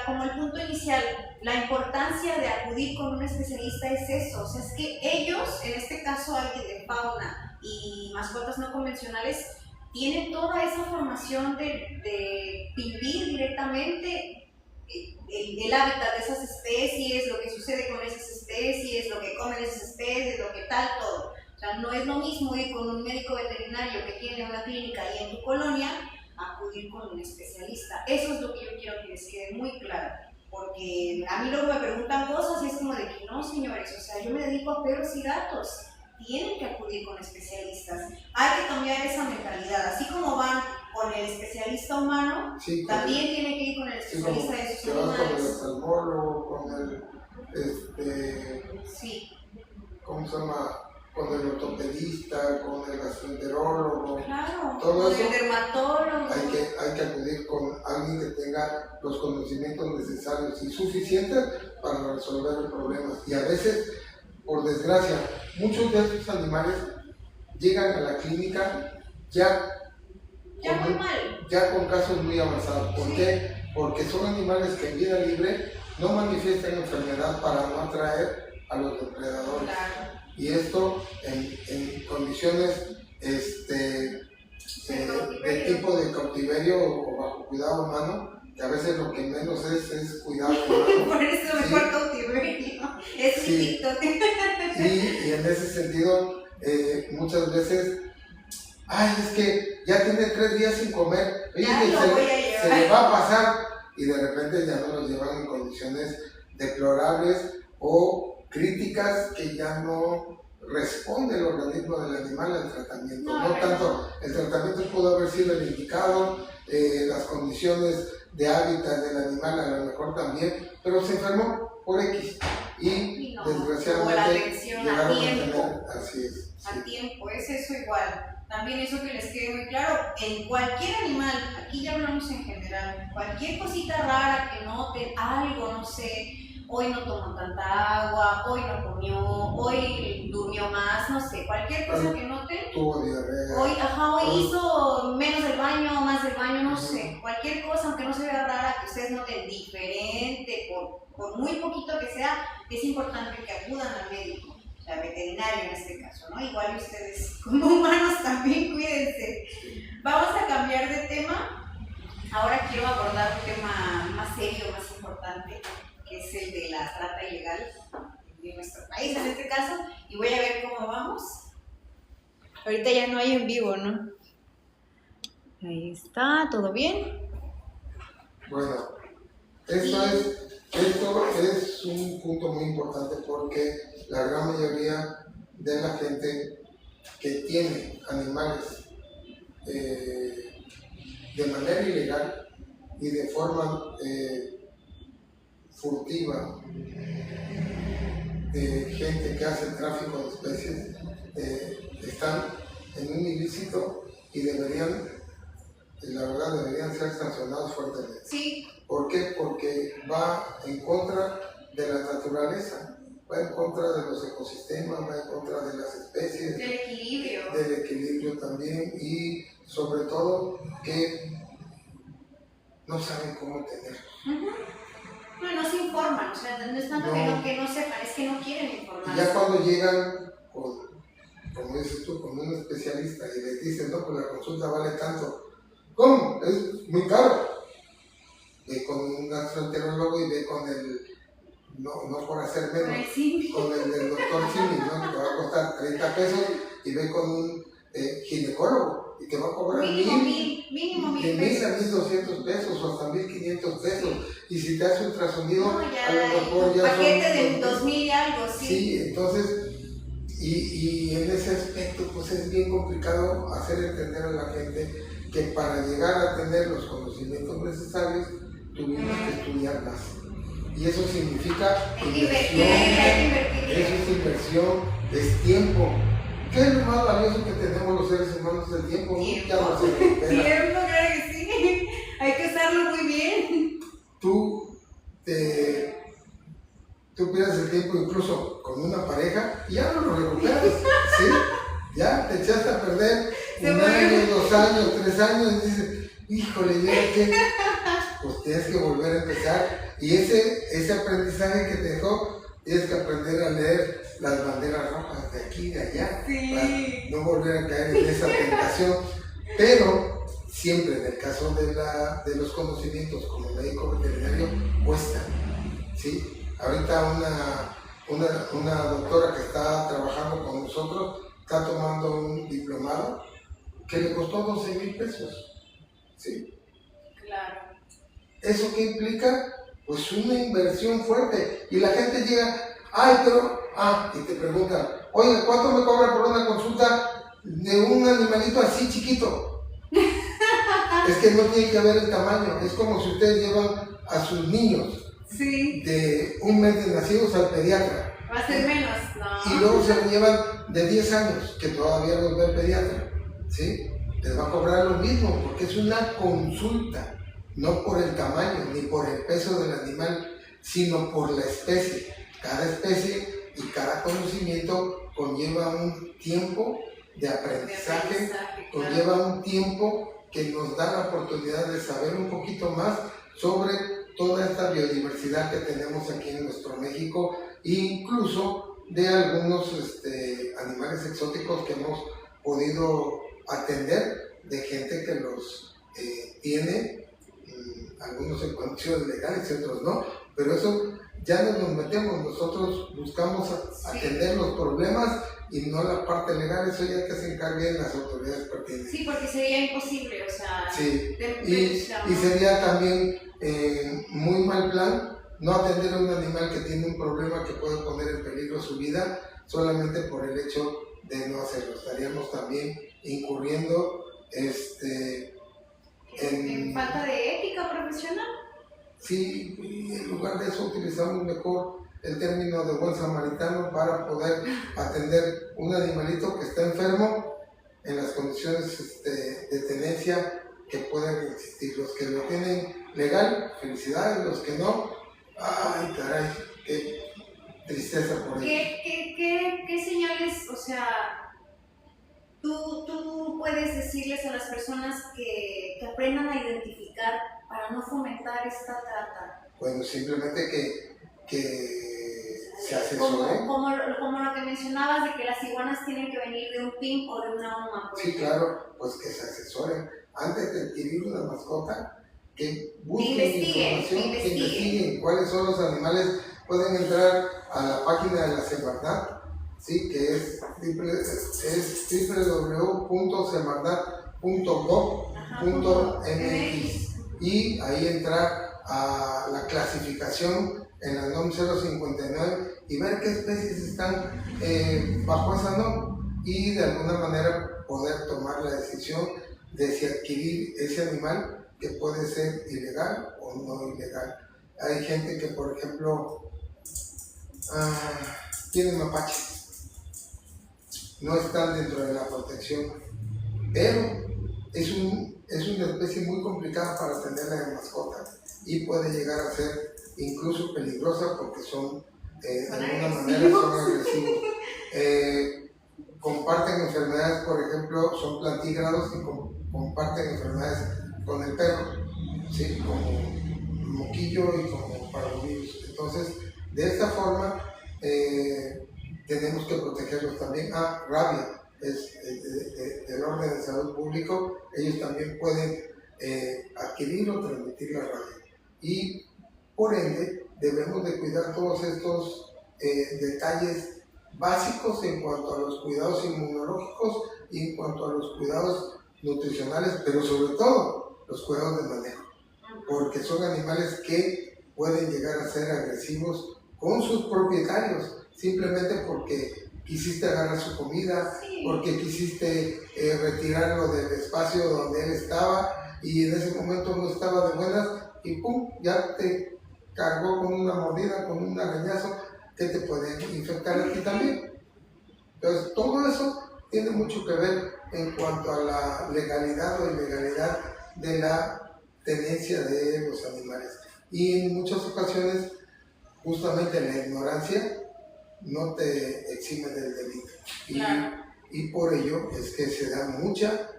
como el punto inicial, la importancia de acudir con un especialista es eso, o sea, es que ellos, en este caso alguien de fauna y mascotas no convencionales, tienen toda esa formación de vivir directamente el hábitat de esas especies, lo que sucede con esas especies, lo que comen esas especies, lo que tal, todo. O sea, no es lo mismo ir con un médico veterinario que tiene una clínica ahí en tu colonia, acudir con un especialista. Eso es lo que yo quiero que les quede muy claro, porque a mí luego me preguntan cosas y es como de que no, señores, o sea, yo me dedico a perros y gatos, tienen que acudir con especialistas. Hay que cambiar esa mentalidad, así como van con el especialista humano, sí, también tienen que ir con el especialista de sus animales. Con el oftalmólogo, con el sí. ¿Cómo se llama? Con el ortopedista, con el gastroenterólogo, claro, todo con eso, el dermatólogo. Hay que acudir con alguien que tenga los conocimientos necesarios y suficientes para resolver los problemas. Y a veces, por desgracia, muchos de estos animales llegan a la clínica ya con casos muy avanzados. ¿Por qué? Porque son animales que en vida libre no manifiestan enfermedad para no atraer a los depredadores. Claro. Y esto en condiciones de tipo de cautiverio o bajo cuidado humano, que a veces lo que menos es cuidado humano. Por eso mejor cautiverio, es mi TikTok. Y en ese sentido, muchas veces ay, es que ya tiene 3 días sin comer, oye, Ya que lo voy a llevar. se le va a pasar, y de repente ya no los llevan en condiciones deplorables o críticas que ya no responde el organismo del animal al tratamiento. No tanto, el tratamiento pudo haber sido el indicado, las condiciones de hábitat del animal a lo mejor también, pero se enfermó por X y no, desgraciadamente la atención a tiempo, así es. Sí. A tiempo, es eso igual. También eso que les quede muy claro, en cualquier animal, aquí ya hablamos en general, cualquier cosita rara que noten, algo, no sé, hoy no tomó tanta agua, hoy no comió, hoy durmió más, no sé, cualquier cosa que noten. Tuvo diarrea. Hoy hizo menos del baño, más del baño, no sé, cualquier cosa, aunque no se vea rara, que ustedes noten diferente, por muy poquito que sea, es importante que acudan al médico, o sea, veterinario en este caso, ¿no? Igual ustedes como humanos también cuídense. Vamos a cambiar de tema. Ahora quiero abordar un tema más serio, más importante, que es el de la trata ilegal de nuestro país en este caso, y voy a ver cómo vamos. Ahorita ya no hay en vivo, ¿no? Ahí está, ¿todo bien? Bueno, esto es un punto muy importante porque la gran mayoría de la gente que tiene animales de manera ilegal y de forma furtiva, de gente que hace tráfico de especies, están en un ilícito y deberían ser sancionados fuertemente. Sí. ¿Por qué? Porque va en contra de la naturaleza, va en contra de los ecosistemas, va en contra de las especies, del equilibrio también, y sobre todo que no saben cómo tenerlo. No se informan, o sea, no es tanto que no sepan, es que no quieren informar. Y ya cuando llegan, como dices tú, con un especialista y les dicen, no, pues la consulta vale tanto. ¿Cómo? Es muy caro. Ve con un gastroenterólogo y ve con el, no por hacer menos, con el del doctor Simi, ¿no? Que te va a costar 30 pesos, y ve con un ginecólogo y te va a cobrar mínimo 1,000 pesos. De 1,000 a 1,200 pesos o hasta 1,500 pesos. Y si te hace ultrasonido, a lo mejor ya paquete de 2,000 y algo, sí. Sí, entonces, y en ese aspecto, pues es bien complicado hacer entender a la gente que para llegar a tener los conocimientos necesarios, tuvimos que estudiar más. Y eso significa inversión, eso es inversión, es tiempo. ¿Qué es lo más valioso que tenemos los seres humanos? El tiempo. Ya no se recupera. Tiempo, claro que sí. Hay que usarlo muy bien. Tú pierdes el tiempo incluso con una pareja y ya no lo recuperas, ¿sí? Ya te echaste a perder 1 año, 2 años, 3 años y dices, híjole, ¿ya qué? Pues tienes que volver a empezar. Y ese aprendizaje que te dejó, tienes que aprender a leer las banderas rojas de aquí y de allá, para no volver a caer en esa tentación. Pero siempre en el caso de los conocimientos como médico veterinario cuesta, ¿sí? Ahorita una doctora que está trabajando con nosotros está tomando un diplomado que le costó 12,000 pesos, ¿sí? Claro. ¿Eso qué implica? Pues una inversión fuerte. Y la gente llega, y te preguntan, oye, ¿cuánto me cobra por una consulta de un animalito así chiquito? Es que no tiene que ver el tamaño, es como si ustedes llevan a sus niños de 1 mes de nacidos al pediatra. Va a ser menos, ¿no? Y luego se lo llevan de 10 años, que todavía los ve el pediatra, ¿sí? Les va a cobrar lo mismo, porque es una consulta, no por el tamaño ni por el peso del animal, sino por la especie. Cada especie y cada conocimiento conlleva un tiempo de aprendizaje, conlleva un tiempo que nos da la oportunidad de saber un poquito más sobre toda esta biodiversidad que tenemos aquí en nuestro México, e incluso de algunos animales exóticos que hemos podido atender, de gente que los tiene, algunos en condiciones legales y otros no, pero eso ya nos metemos, nosotros buscamos atender los problemas y no la parte legal. Eso ya que se encarguen las autoridades pertinentes. Sí, porque sería imposible, o sea... Sí, y sería también muy mal plan no atender a un animal que tiene un problema que puede poner en peligro su vida solamente por el hecho de no hacerlo. Estaríamos también incurriendo en falta de ética profesional. Sí, y en lugar de eso utilizamos mejor el término de buen samaritano para poder atender un animalito que está enfermo en las condiciones de tenencia que pueden existir. Los que lo tienen legal, felicidades; los que no, ay caray, qué tristeza por ello. ¿Qué señales, o sea, tú puedes decirles a las personas que aprendan a identificar para no fomentar esta trata? Bueno, simplemente que se asesoren. Como lo que mencionabas de que las iguanas tienen que venir de un PIN o de una UMA. Sí, claro, pues que se asesoren. Antes de adquirir una mascota, que busquen información, que investiguen cuáles son los animales. Pueden entrar a la página de la Semarnat, ¿sí? Que es www.semarnat.gov.mx, y ahí entrar a la clasificación en la NOM 059 y ver qué especies están bajo esa NOM, y de alguna manera poder tomar la decisión de si adquirir ese animal, que puede ser ilegal o no ilegal. Hay gente que, por ejemplo, tiene mapaches, no están dentro de la protección, pero es una especie muy complicada para tenerla de mascota y puede llegar a ser incluso peligrosa porque son, de alguna manera, son agresivos. Comparten enfermedades, por ejemplo, son plantígrados y comparten enfermedades con el perro, ¿sí? Como moquillo y como parvovirus. Entonces, de esta forma, tenemos que protegerlos también. Rabia es del orden de salud público. Ellos también pueden adquirir o transmitir la rabia, y por ende debemos de cuidar todos estos detalles básicos en cuanto a los cuidados inmunológicos y en cuanto a los cuidados nutricionales, pero sobre todo los cuidados de manejo, porque son animales que pueden llegar a ser agresivos con sus propietarios, simplemente porque quisiste agarrar su comida, porque quisiste retirarlo del espacio donde él estaba y en ese momento no estaba de buenas y ¡pum!, ya te cargó con una mordida, con un arañazo que te puede infectar a ti también. Entonces, todo eso tiene mucho que ver en cuanto a la legalidad o ilegalidad de la tenencia de los animales. Y en muchas ocasiones, justamente la ignorancia no te exime del delito. Y por ello es que se da mucha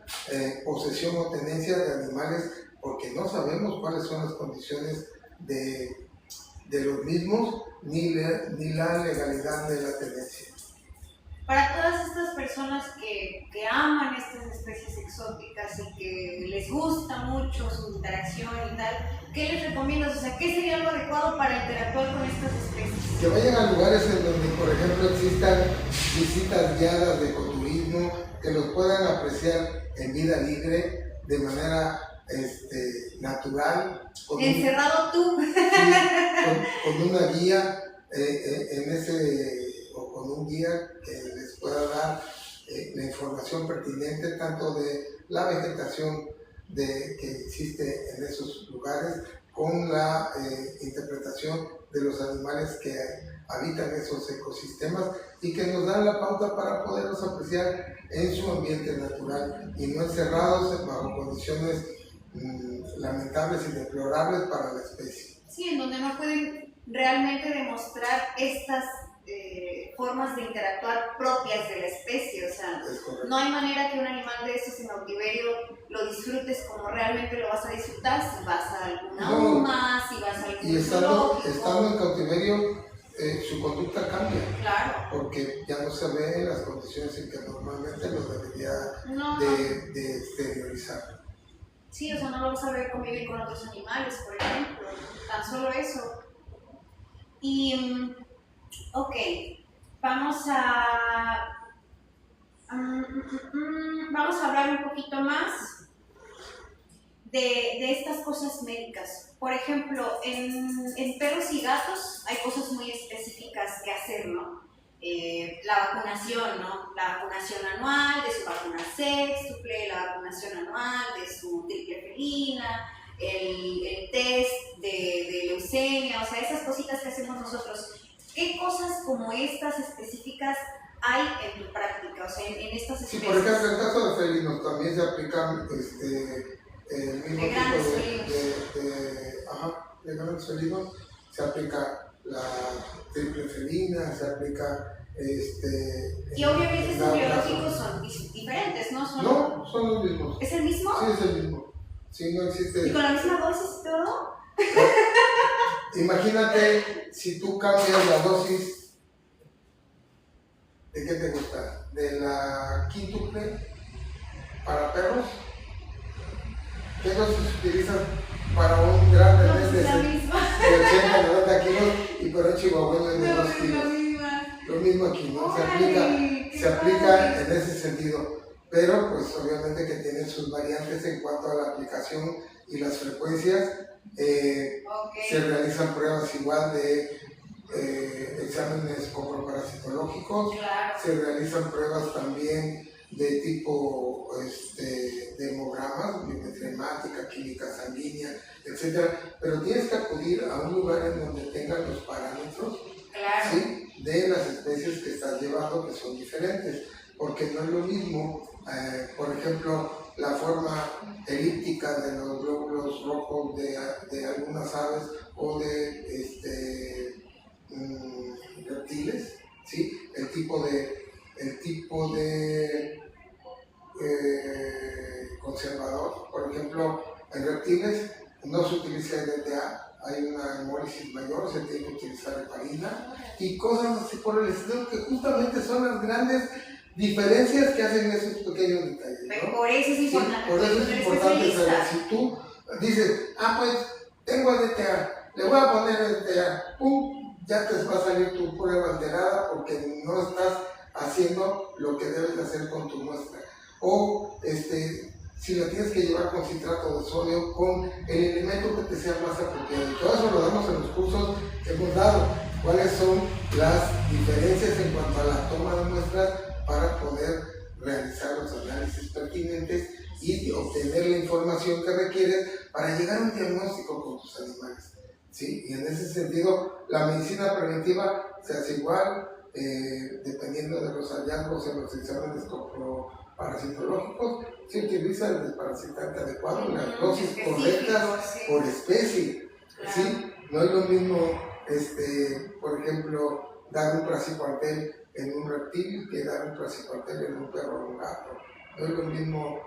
posesión o tenencia de animales, porque no sabemos cuáles son las condiciones de los mismos, ni la legalidad de la tenencia. Para todas estas personas que aman estas especies exóticas y que les gusta mucho su interacción y tal, ¿qué les recomiendas? O sea, ¿qué sería lo adecuado para interactuar con estas especies? Que vayan a lugares en donde, por ejemplo, existan visitas guiadas de ecoturismo, que los puedan apreciar en vida libre, de manera natural. Encerrado tú. Sí, con una guía o con un guía que les pueda dar la información pertinente, tanto de la vegetación que existe en esos lugares, con la interpretación de los animales que habitan esos ecosistemas y que nos dan la pauta para poderlos apreciar en su ambiente natural y no encerrados bajo condiciones lamentables y deplorables para la especie. Sí, en donde no pueden realmente demostrar estas formas de interactuar propias de la especie, o sea, no hay manera que un animal de esos en cautiverio lo disfrutes como realmente lo vas a disfrutar si vas a alguna UMA, si vas a algún y estando en cautiverio, su conducta cambia, claro, porque ya no se ve en las condiciones en que normalmente lo debería de exteriorizar. Sí, o sea, no lo vas a ver convivir con otros animales, por ejemplo, tan solo eso. Y, ok, vamos a Vamos a hablar un poquito más de estas cosas médicas. Por ejemplo, en perros y gatos hay cosas muy específicas que hacer, ¿no? La vacunación, ¿no? La vacunación anual de su vacuna sextuple, la vacunación anual de su triple felina, el test de leucemia, o sea, esas cositas que hacemos nosotros. ¿Qué cosas como estas específicas hay en tu práctica, o sea, en estas especies? Sí, por ejemplo, en el caso de felinos también se aplican el mismo tipo de grandes felinos, se aplica la triple felina, se aplica y obviamente estos biológicos son diferentes, ¿no? No, son los mismos. ¿Es el mismo? Sí, es el mismo. Sí, no existe. ¿Y con la misma dosis y todo? Imagínate si tú cambias la dosis, ¿de qué te gusta? ¿De la quíntuple para perros? ¿Qué dosis utilizas para un gran bebé de 80, 90 kilos y para un chihuahueño de 2 kilos? Lo mismo aquí, ¿no? Se aplica en ese sentido, pero pues obviamente que tiene sus variantes en cuanto a la aplicación y las frecuencias. Se realizan pruebas igual de exámenes coproparasitológicos, se realizan pruebas también de tipo de hemogramas, biometría hemática, química sanguínea, etcétera, pero tienes que acudir a un lugar en donde tengan los parámetros, ¿sí?, de las especies que estás llevando, que son diferentes, porque no es lo mismo, por ejemplo, la forma elíptica de los glóbulos rojos de algunas aves o de reptiles, ¿sí? El tipo de conservador, por ejemplo, en reptiles no se utiliza DTA, hay una hemólisis mayor, se tiene que utilizar heparina y cosas así por el estilo, que justamente son las grandes diferencias que hacen esos pequeños detalles, ¿no? Pero por eso es importante. Sí, por eso es importante saber. Si tú dices, pues tengo el DTA, le voy a poner el DTA, ¡pum!, ya te va a salir tu prueba alterada porque no estás haciendo lo que debes de hacer con tu muestra. O si la tienes que llevar con citrato de sodio, con el elemento que te sea más apropiado. Y todo eso lo damos en los cursos que hemos dado. ¿Cuáles son las diferencias en cuanto a la toma de muestras para poder realizar los análisis pertinentes y obtener la información que requieres para llegar a un diagnóstico con tus animales? ¿Sí? Y en ese sentido, la medicina preventiva se hace igual, dependiendo de los hallazgos en los exámenes parasitológicos, se utiliza el desparasitante adecuado, las dosis correctas por especie, ¿sí? No es lo mismo, por ejemplo, dar un praziquantel en un reptil que dar un praziquantel en un perro o un gato. No es lo mismo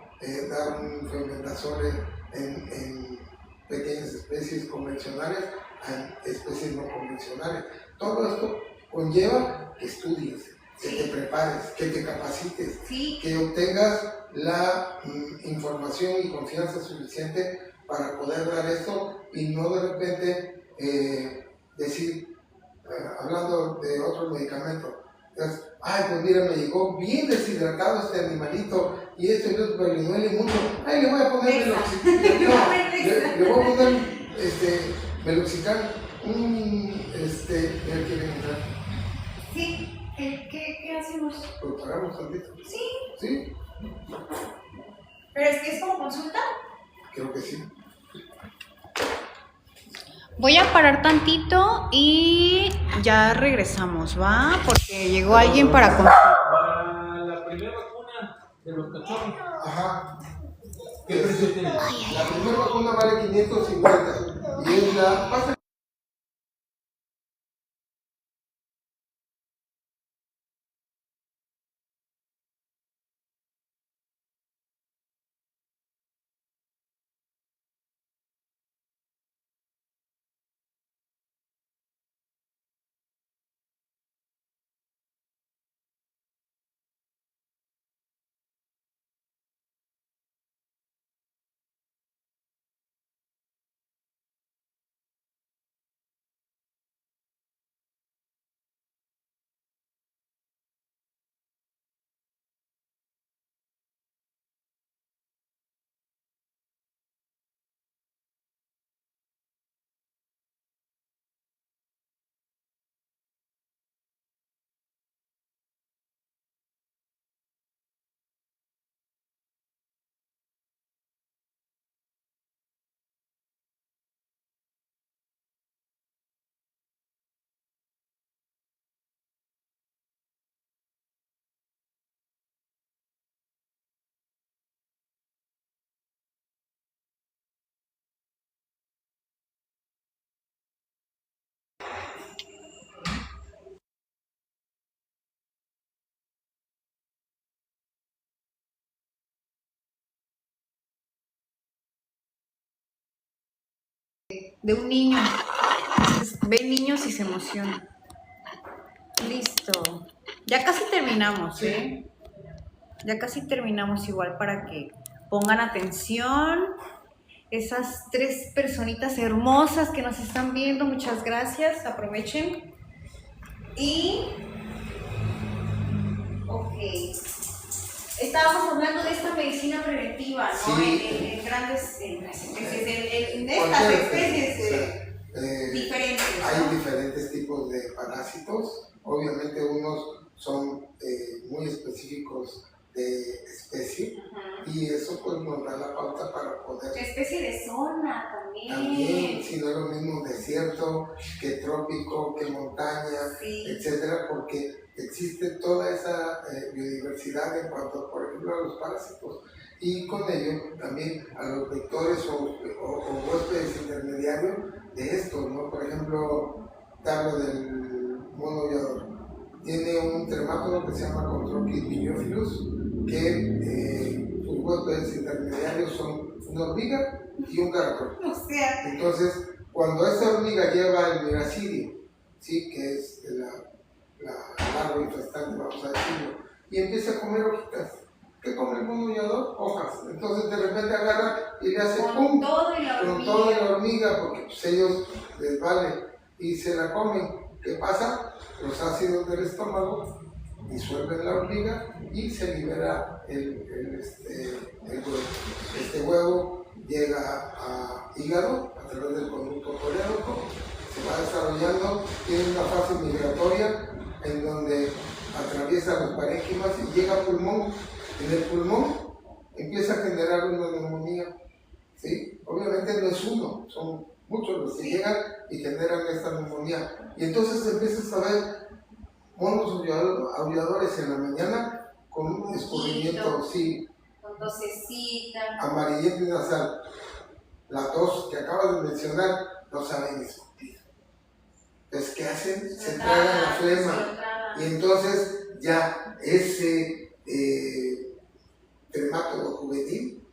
dar un fenbendazole en pequeñas especies convencionales a especies no convencionales. Todo esto conlleva que estudies, que te prepares, que te capacites, que obtengas la información y confianza suficiente para poder dar esto y no de repente decir, hablando de otros medicamentos, pues mira, me llegó bien deshidratado este animalito y esto le duele mucho, le voy a poner meloxicam, le voy a poner meloxicam, el que viene entrar. Sí, ¿qué hacemos? Pues pagamos tantito. Sí. ¿Pero es como consulta? Creo que sí. Voy a parar tantito y ya regresamos, ¿va? Porque llegó alguien para consultar. Para la primera vacuna de los cachorros. Ajá. ¿Qué precio tiene? La primera vacuna vale 550 y es la de un niño. Entonces, ven niños y se emocionan. Listo. Ya casi terminamos, ¿eh? Ya casi terminamos igual para que pongan atención. Esas 3 personitas hermosas que nos están viendo, muchas gracias. Aprovechen. Y... ok. Estábamos hablando de esta medicina preventiva, ¿no? Sí. En grandes especies, en estas Cualquier especies especie, diferentes, hay ¿no? diferentes tipos de parásitos. Obviamente unos son muy específicos de especie y eso pues nos da la pauta para poder... Especie de zona también. También, si no es lo mismo desierto que trópico, que montaña, Sí. etcétera, porque existe toda esa biodiversidad en cuanto, por ejemplo, a los parásitos y con ello también a los vectores o huéspedes intermediarios de estos, ¿no? Por ejemplo, te hablo del mono aullador. Tiene un trematodo que se llama Controctis biliophyllus, que sus huéspedes intermediarios son una hormiga y un caracol. O sea, Entonces, cuando esta hormiga lleva el miracidio, ¿sí? Que es la larva infestante, vamos a decirlo, y empieza a comer hojitas. ¿Qué come el mono aullador? Hojas. Entonces de repente agarra y le hace con pum, todo y la con hormiga. toda la hormiga, porque pues, ellos les vale y se la comen. ¿Qué pasa? Los ácidos del estómago disuelven la hormiga y se libera el huevo. Este huevo llega a hígado a través del conducto colédoco, se va desarrollando, tiene una fase migratoria en donde atraviesa los parénquimas y llega al pulmón. En el pulmón empieza a generar una neumonía, ¿sí? Obviamente no es uno, son muchos los que llegan y generan esta neumonía. Y entonces empiezas a ver monos aulladores en la mañana con un escurrimiento, sí, Con tosecita. amarillento y nasal. La tos que acabas de mencionar no saben escupir. Entonces, ¿qué hacen? Se tragan la flema. Y entonces ya ese tremátodo juvenil,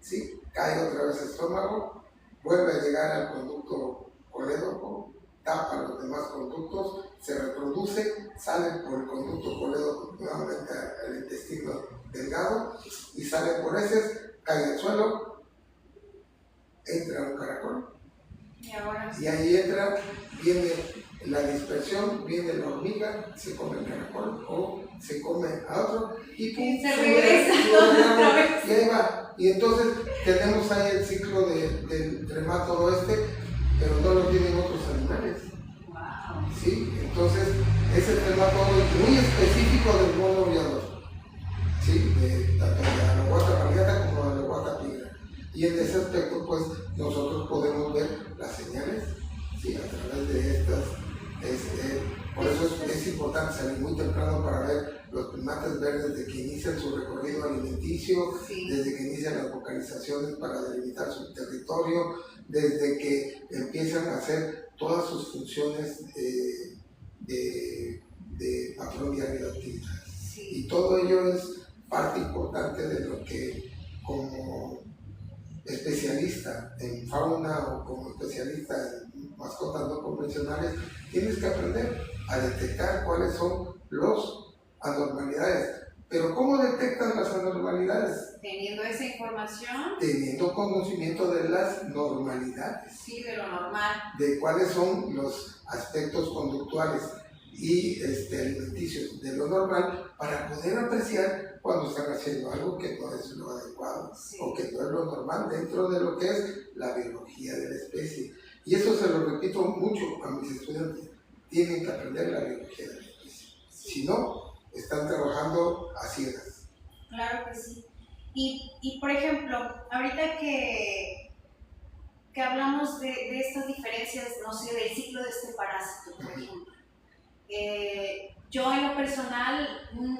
¿sí? Cae otra vez al estómago, vuelve a llegar al conducto colédoco, tapa los demás conductos, se reproduce, sale por el conducto colédoco nuevamente al intestino delgado y sale por heces, cae al suelo, entra un caracol. Y ahí entra, viene la dispersión, viene la hormiga, se come el caracol o se come a otro y pum, se regresa otra vez. Y ahí va. Y entonces tenemos ahí el ciclo del tremátodo pero no lo tienen otros animales. Wow. ¿Sí? Entonces ese tremátodo es muy específico del mono aullador. ¿Sí? Tanto de la Aloguata variata como de la Aloguata pigra. Y en ese aspecto, pues, nosotros podemos ver las señales, ¿sí? A través de estas. Por eso es importante salir muy temprano para ver los primates verdes desde que inician su recorrido alimenticio, desde que inician las vocalizaciones para delimitar su territorio, desde que empiezan a hacer todas sus funciones de patrón diario de actividades. Y todo ello es parte importante de lo que como especialista en fauna o como especialista en mascotas no convencionales tienes que aprender a detectar cuáles son las anormalidades. Pero ¿cómo detectan las anormalidades? Teniendo esa información. Teniendo conocimiento de las normalidades. Sí, de lo normal. De cuáles son los aspectos conductuales y alimenticios de lo normal para poder apreciar cuando están haciendo algo que no es lo adecuado o que no es lo normal dentro de lo que es la biología de la especie. Y eso se lo repito mucho a mis estudiantes, tienen que aprender la biología de la especie. Si no, están trabajando a ciegas. Claro que sí. Y por ejemplo, ahorita que hablamos de estas diferencias, no sé, del ciclo de este parásito, por ejemplo. Yo en lo personal,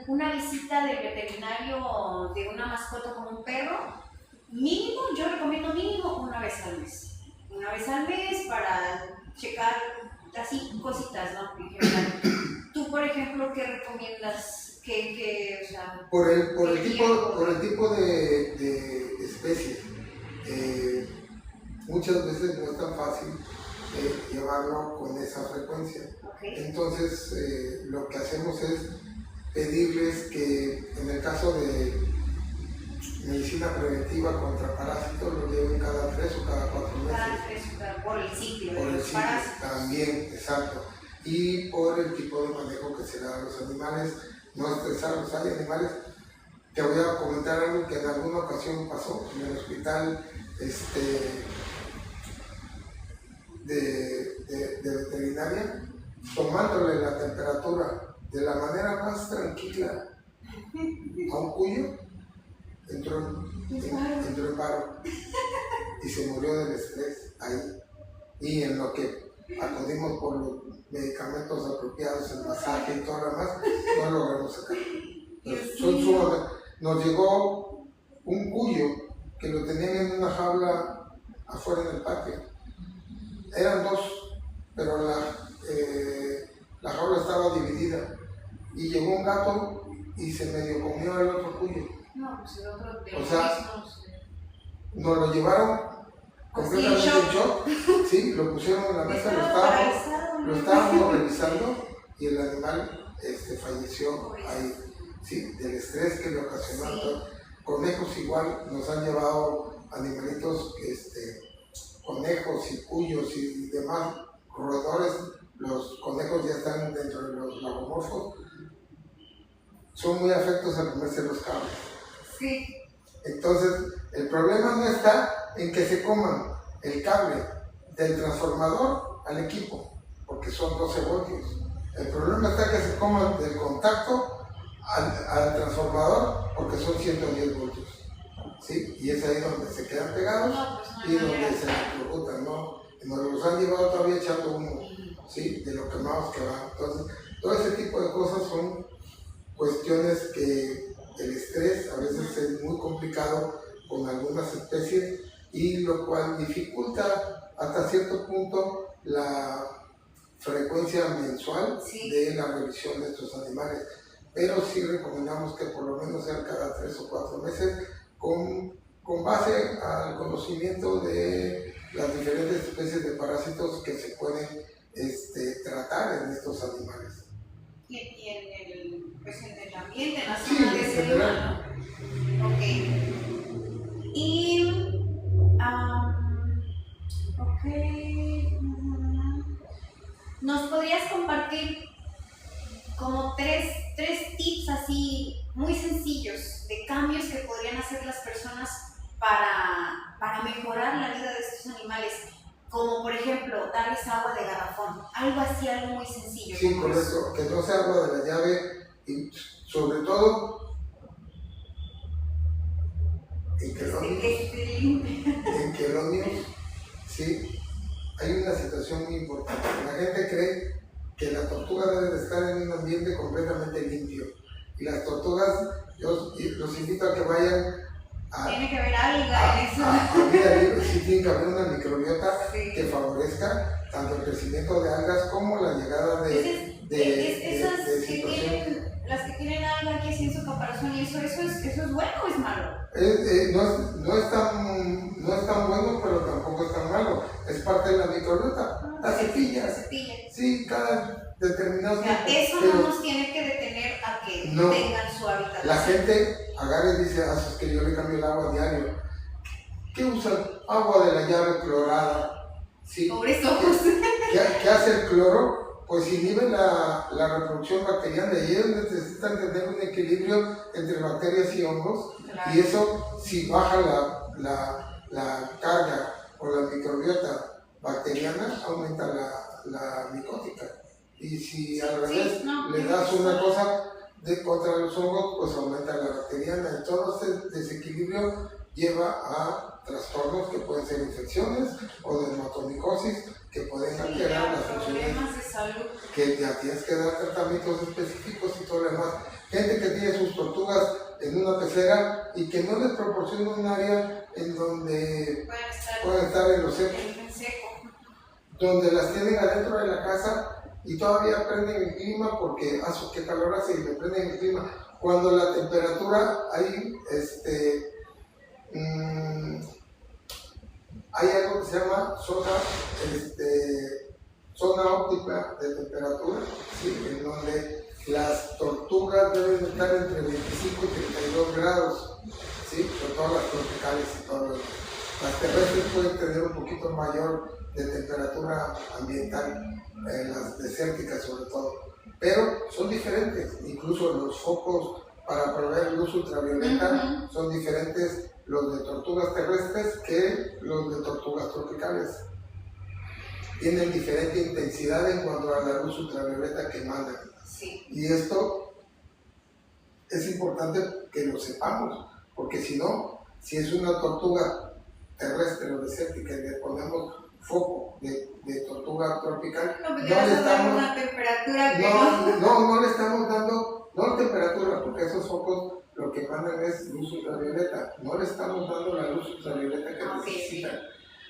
una visita del veterinario de una mascota como un perro, mínimo, yo recomiendo mínimo una vez al mes. Una vez al mes para checar así cositas, ¿no? En general. Tú, por ejemplo, ¿qué recomiendas? O sea, por el tipo de especie. Muchas veces no es tan fácil tomarlo con esa frecuencia. Okay. Entonces, lo que hacemos es pedirles que en el caso de medicina preventiva contra parásitos lo lleven cada 3 o cada 4 meses. Cada 3 por el ciclo Por de el los ciclo parásitos. también, exacto. Y por el tipo de manejo que se da a los animales, no estresarlos. Hay animales, te voy a comentar algo que en alguna ocasión pasó en el hospital de veterinaria, tomándole la temperatura de la manera más tranquila a un cuyo, entró en paro y se murió del estrés ahí. Y en lo que acudimos por los medicamentos apropiados, el masaje y todo lo demás, no logramos sacar. Nos llegó un cuyo que lo tenían en una jaula afuera en el patio. Eran 2, pero la jaula estaba dividida. Y llegó un gato y se medio comió el otro cuyo. No, pues el otro de O los sea, mismos. Nos lo llevaron completamente Sí, en shock. Sí, lo pusieron en la mesa, lo estábamos revisando y el animal falleció ahí. Sí, del estrés que le ocasionó. Sí. Conejos igual, nos han llevado animalitos, conejos y cuyos y demás roedores. Los conejos ya están dentro de los lagomorfos. Son muy afectos a comerse los cables. Sí. Entonces, el problema no está en que se coman el cable del transformador al equipo, porque son 12 voltios. El problema está que se coman del contacto al transformador, porque son 110 voltios. ¿Sí? Y es ahí donde se quedan pegados y donde se electrocutan, ¿no? Y nos los han llevado todavía echando humo, ¿sí? De lo quemados que van. Entonces, todo ese tipo de cosas son cuestiones que el estrés a veces es muy complicado con algunas especies y lo cual dificulta hasta cierto punto la frecuencia mensual de la revisión de estos animales. Pero sí recomendamos que por lo menos sean cada 3 o 4 meses con base al conocimiento de las diferentes especies de parásitos que se pueden tratar en estos animales. Y en el ambiente, en la Sí, zona en de general. selva. Ok. Y. Ok. ¿Nos podrías compartir como tres tips así muy sencillos de cambios que podrían hacer las personas para mejorar la vida de estos animales? Como por ejemplo, darles agua de garrafón, algo así, algo muy sencillo. Sí, correcto, que no sea agua de la llave y sobre todo en quelonios, sí, hay una situación muy importante. La gente cree que la tortuga debe de estar en un ambiente completamente limpio y las tortugas, yo los invito a que vayan tiene que haber alga en eso. A vida libre, sí tiene que haber una microbiota Sí. que favorezca tanto el crecimiento de algas como la llegada esas de que situaciones. tienen, las que tienen alga aquí así en su caparazón y eso es bueno o es malo. No es tan bueno, pero tampoco es tan malo. Es parte de la microbiota. La cepilla. Sí, cada determinado tiempo. Eso no nos tiene que detener a que tengan su hábitat. La gente agarra y dice, es que yo le cambio el agua diario. ¿Qué usan? Agua de la llave clorada. Sí. Pobres ojos. ¿Qué hace el cloro? Pues inhibe la reproducción bacteriana y ellos necesitan tener un equilibrio entre bacterias y hongos. Claro. Y eso, si baja la carga o la microbiota bacteriana, aumenta la micótica. Y si al revés le das una cosa contra los hongos, pues aumenta la bacteriana. Y todo este desequilibrio lleva a trastornos que pueden ser infecciones o dermatomicosis que pueden alterar las funciones de salud. Que ya tienes que dar tratamientos específicos y todo lo demás. Gente que tiene sus tortugas en una pecera y que no les proporciona un área en donde puedan estar en lo seco, donde las tienen adentro de la casa y todavía prenden el clima porque qué calor hace y le prenden el clima. Cuando la temperatura hay algo que se llama óptima de temperatura, ¿sí? En donde las tortugas deben estar entre 25 y 32 grados, ¿sí? Sobre todo las tropicales y todo lo demás. Las terrestres pueden tener un poquito mayor de temperatura ambiental, las desérticas sobre todo, pero son diferentes. Incluso los focos para proveer luz ultravioleta son diferentes los de tortugas terrestres que los de tortugas tropicales. Tienen diferente intensidad en cuanto a la luz ultravioleta que mandan. Sí. Y esto es importante que lo sepamos, porque si no, si es una tortuga terrestre o desértica y le ponemos foco de tortuga tropical, No, pues le vas a dar una temperatura que no le estamos dando, no temperatura, porque esos focos lo que mandan es luz ultravioleta, no le estamos dando la luz ultravioleta que necesitan.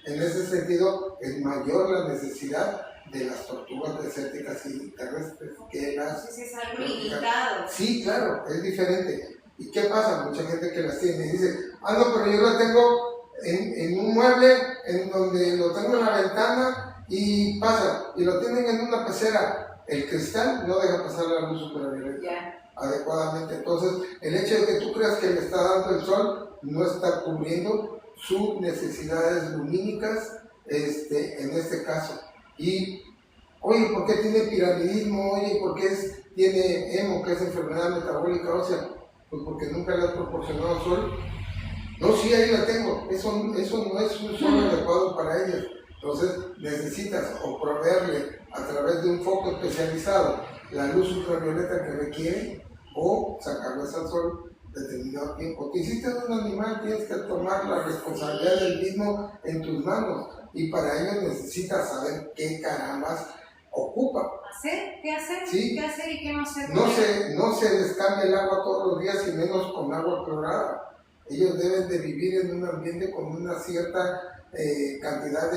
En ese sentido, es mayor la necesidad de las tortugas desérticas y terrestres que las... Entonces es algo limitado. Sí, claro, es diferente. ¿Y qué pasa? Mucha gente que las tiene y dice, no, pero yo la tengo en un mueble en donde lo tengo en la ventana y pasa, y lo tienen en una pecera. El cristal no deja pasar la luz ultravioleta adecuadamente. Entonces, el hecho de que tú creas que le está dando el sol no está cubriendo sus necesidades lumínicas en este caso. Y, oye, ¿por qué tiene piramidismo? Oye, ¿por qué tiene hemo, que es enfermedad metabólica ósea? Pues porque nunca le has proporcionado sol. No, sí, ahí la tengo. Eso no es un sol adecuado para ella. Entonces, necesitas o proveerle a través de un foco especializado la luz ultravioleta que requiere o sacarles al sol determinado tiempo. Te hiciste de un animal, tienes que tomar la responsabilidad del mismo en tus manos y para ello necesitas saber qué carambas ocupa. ¿Hacer? ¿Qué hacer? Sí. ¿Qué hacer y qué no hacer? No se les cambia el agua todos los días y menos con agua clorada. Ellos deben de vivir en un ambiente con una cierta cantidad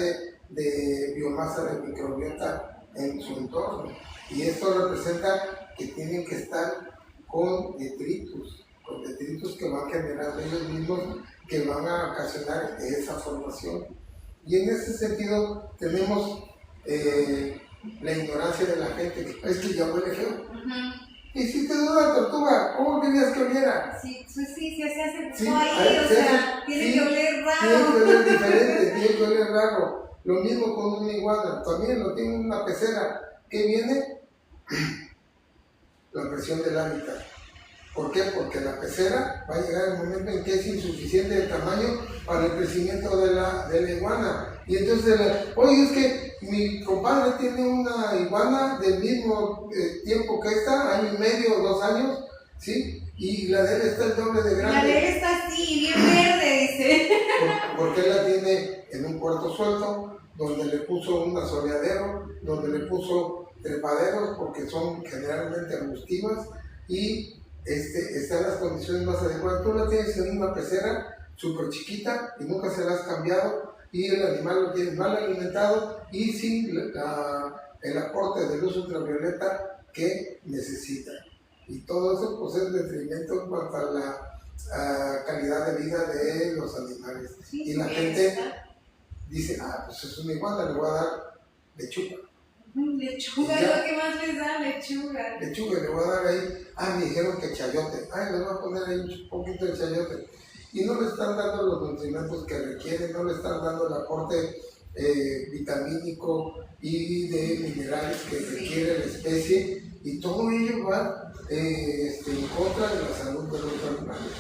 de biomasa de microbiota en su entorno. Y esto representa que tienen que estar con detritus que van generando ellos mismos, que van a ocasionar esa formación. Y en ese sentido tenemos la ignorancia de la gente, que es que ya huele feo. Y si te duda la tortuga, ¿cómo querías que oliera? Sí, se hace Sí, ahí, o sea, tiene que oler raro. Tiene que oler diferente, tiene que oler raro. Lo mismo con una iguana, también lo tiene una pecera. ¿Qué viene? La presión del hábitat. ¿Por qué? Porque la pecera va a llegar el momento en que es insuficiente de tamaño para el crecimiento de la iguana. Y entonces, oye, es que mi compadre tiene una iguana del mismo tiempo que esta, año y medio o 2 años, ¿sí? Y la de él está el doble de grande. La de él está así, bien verde, dice. Porque él la tiene en un cuarto suelto, donde le puso un asoleadero, donde le puso trepaderos, porque son generalmente arbustivas, y están las condiciones más adecuadas. Tú la tienes en una pecera súper chiquita y nunca se la has cambiado, y el animal lo tienes mal alimentado y sin el aporte de luz ultravioleta que necesita. Y todo eso pues es detrimento en cuanto a la calidad de vida de los animales. Sí, y la gente dice, pues es una iguana, le voy a dar lechuga. Lechuga es lo que más les da, lechuga. Lechuga, le voy a dar ahí, me dijeron que chayote, le voy a poner ahí un poquito de chayote. Y no le están dando los nutrimentos que requieren, no le están dando el aporte vitamínico y de minerales que requiere la especie, y todo ello va en contra de la salud de los animales.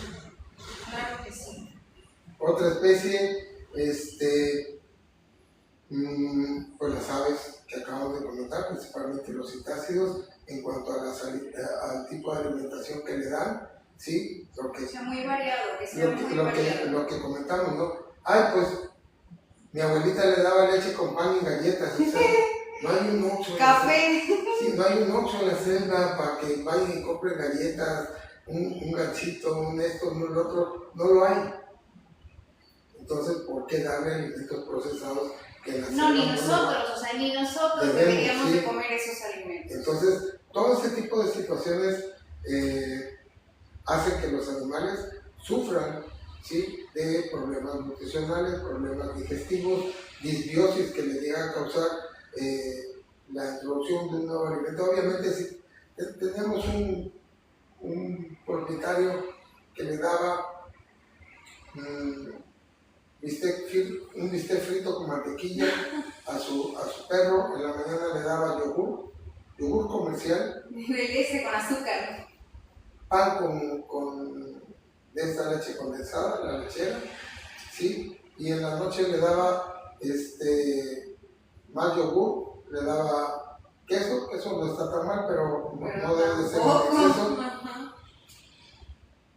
Claro que sí. Otra especie, pues las aves que acabamos de comentar, principalmente los citácidos, en cuanto a al tipo de alimentación que le dan, ¿sí? Que sea muy variado, que sea muy variado. Lo que comentamos, ¿no? Pues mi abuelita le daba leche con pan y galletas, o sea, no hay un Oxxo. Café. Sí, no hay un Oxxo en la selva para que vayan y compren galletas, un ganchito, un esto, un otro, no lo hay. Entonces, ¿por qué darle alimentos procesados que en la selva Ni nosotros, ni nosotros deberíamos de comer esos alimentos. Entonces, todo ese tipo de situaciones hacen que los animales sufran, ¿sí?, de problemas nutricionales, problemas digestivos, disbiosis que le llega a causar la introducción de un nuevo alimento. Obviamente, si teníamos un propietario que le daba un bistec frito con mantequilla a su perro, en la mañana le daba yogur comercial, Leche con azúcar. pan con de esta leche condensada, la lechera, ¿sí? Y en la noche le daba más yogur, le daba queso no está tan mal, pero no debe de ser en exceso.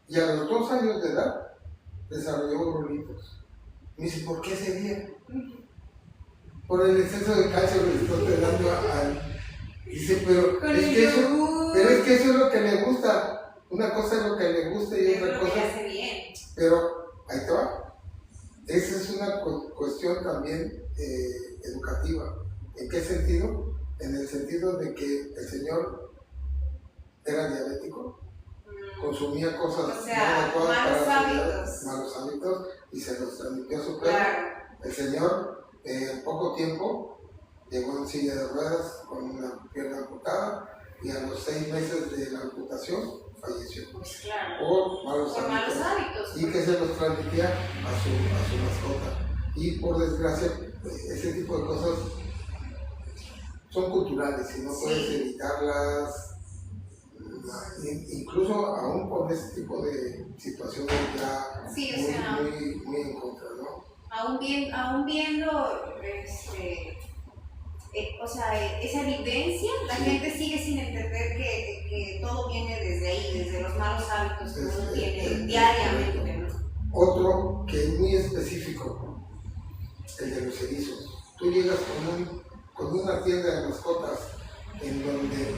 Y a los 2 años de edad desarrolló grolitos. Me dice, ¿por qué ese día? Por el exceso de calcio que le estoy dando al... Dice, pero es que eso es lo que le gusta. Una cosa es lo que le gusta y otra cosa... hace bien. Pero, ahí te va. Esa es una cuestión también educativa. ¿En qué sentido? En el sentido de que el señor era diabético, consumía cosas o sea, no adecuadas malos hábitos y se los transmitió a su perro. Claro. El señor en poco tiempo llegó en silla de ruedas con una pierna amputada y a los 6 meses de la amputación falleció. Pues claro. Por malos hábitos. Y que se los transmitía a su mascota. Y por desgracia, ese tipo de cosas son culturales y no puedes evitarlas. Incluso aún con ese tipo de situaciones ya muy en contra, ¿no? Aún viendo esa evidencia, la gente sigue sin entender que todo viene desde ahí, desde los malos hábitos que uno tiene diariamente, ¿no? Otro que es muy específico, el de los erizos. Tú llegas con una tienda de mascotas en donde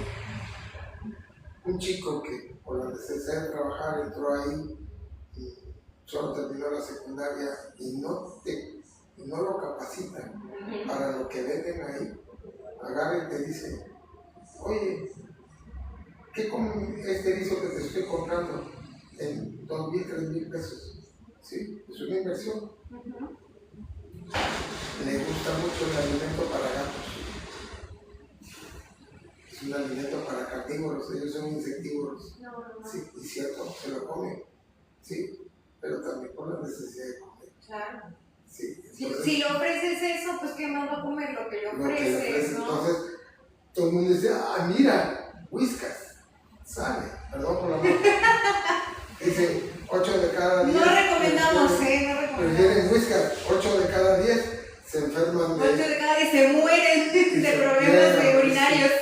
un chico que por la necesidad de trabajar entró ahí y solo terminó la secundaria y no lo capacitan para lo que venden ahí, agarra y te dice, oye, ¿qué come este erizo que te estoy comprando en 2,000, 3,000 pesos? ¿Sí? Es una inversión. Le gusta mucho el alimento para gatos. Es un alimento para carnívoros, ellos son insectívoros. Sí, y cierto, se lo comen, sí, pero también por la necesidad de comer. Claro. Sí, entonces, si le ofreces eso, pues ¿qué más va a comer? Lo que le ofreces, ¿no? Entonces, todo el mundo dice, mira, Whiskas, sale, perdón por la marca. Dice, 8 de cada 10. No recomendamos, no recomendamos. Prefieren Whiskas, 8 de cada 10 se enferman 8 de cada 10 se mueren de problemas urinarios.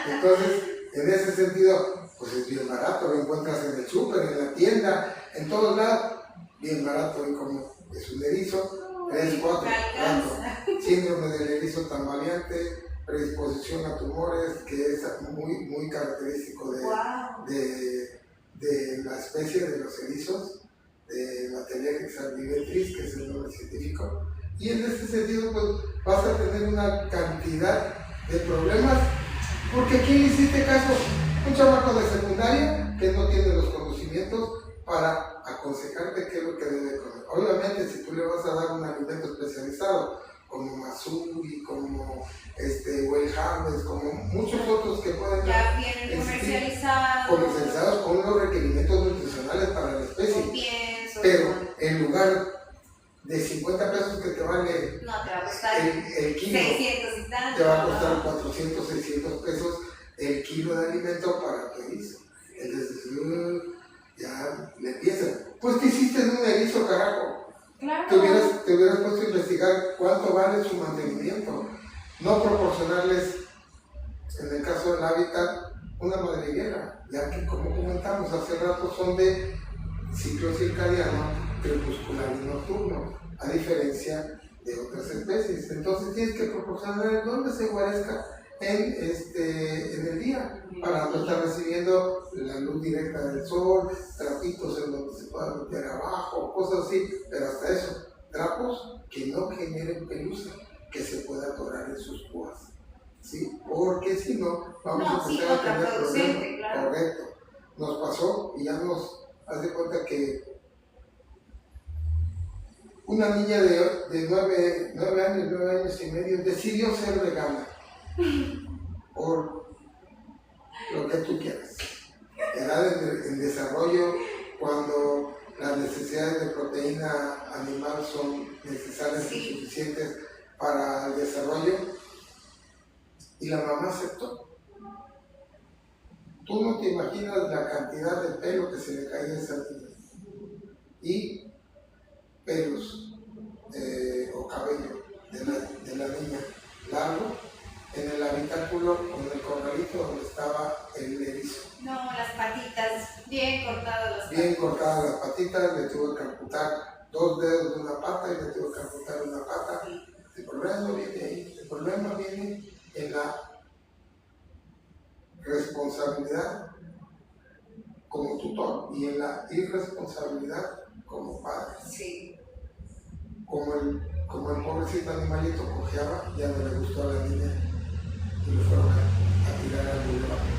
Entonces, en ese sentido, pues es bien barato, lo encuentras en el súper, en la tienda, en todos lados, bien barato. Y como es un erizo, 3, 4, síndrome del erizo tambaleante, predisposición a tumores, que es muy, muy característico de la especie de los erizos, de la Telerex albiventris, que es el nombre científico. Y en este sentido, pues vas a tener una cantidad de problemas, porque ¿quién le hiciste caso? Un chamaco de secundaria que no tiene los conocimientos para aconsejarte qué es lo que debe comer. Obviamente, si tú le vas a dar un alimento especializado, como Masuri, como Wellhammers, como muchos otros que pueden ya vienen comercializados con los requerimientos nutricionales para la especie. Pienso, pero en lugar de 50 pesos que te vale no, te va a costar el kilo, 600 y tanto, te va a costar 400, 600 pesos el kilo de alimento para tu erizo. Entonces, ya le empiezan. Pues, ¿qué hiciste en un erizo, carajo? Claro. Te hubieras puesto a investigar cuánto vale su mantenimiento. No proporcionarles, en el caso del hábitat, una madriguera, ya que, como comentamos hace rato, son de ciclo circadiano, crepuscular y nocturno, a diferencia de otras especies. Entonces tienes que proporcionar donde se guarezca en el día, para no estar recibiendo la luz directa del sol, trapitos en donde se pueda meter abajo, cosas así, pero hasta eso, trapos que no generen pelusa, que se pueda atorar en sus púas, ¿sí? Porque si no, vamos a empezar a tener problemas. Claro. Correcto. Nos pasó y ya nos hace cuenta que una niña de 9 años y medio decidió ser vegana. por lo que tú quieras. Edad en desarrollo, cuando las necesidades de proteína animal son necesarias y suficientes para el desarrollo, y la mamá aceptó. Tú no te imaginas la cantidad de pelo que se le caía a esa niña, y pelos o cabello de la niña largo en el habitáculo con el corralito donde estaba el erizo. No, las patitas bien cortadas. Bien cortadas las patitas, le tuve que amputar 2 dedos de una pata y le tuve que amputar una pata. El problema no viene ahí, el problema viene en la responsabilidad como tutor y en la irresponsabilidad como padre. Sí. Como el pobrecito animalito cojeaba, ya no le gustó a la niña y lo fueron a tirar al bulevar.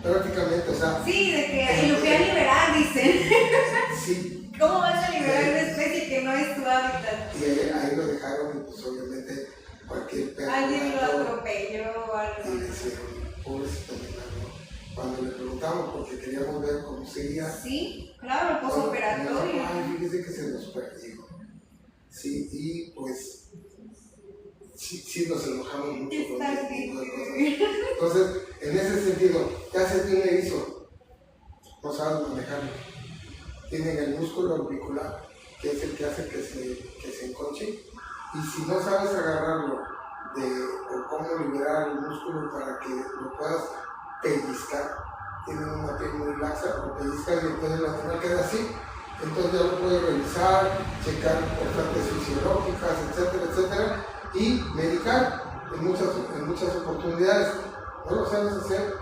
Prácticamente, o sea... Sí, de que lo fui a liberar, dicen. Sí. ¿Cómo vas a liberar una especie que no es tu hábitat? Y ahí lo dejaron y pues obviamente cualquier perro... Alguien lo atropelló o algo. Y le hicieron, pobrecito animal, ¿no? Cuando le preguntamos porque queríamos ver cómo seguía... Sí, claro, el postoperatorio. Ay, fíjese que se nos perdió. Sí, y pues... Sí nos enojamos mucho con este tipo de cosas. Entonces, en ese sentido, ya se tiene erizo, no sabes manejarlo. Tienen el músculo orbicular, que es el que hace que se enconche, y si no sabes agarrarlo o cómo liberar el músculo para que lo puedas pellizcar, tienen una piel muy laxa, lo pellizcas y entonces el animal queda así. Entonces ya lo puedes revisar, checar constantes fisiológicas, etcétera, etcétera, y medicar en muchas oportunidades. No lo sabes hacer,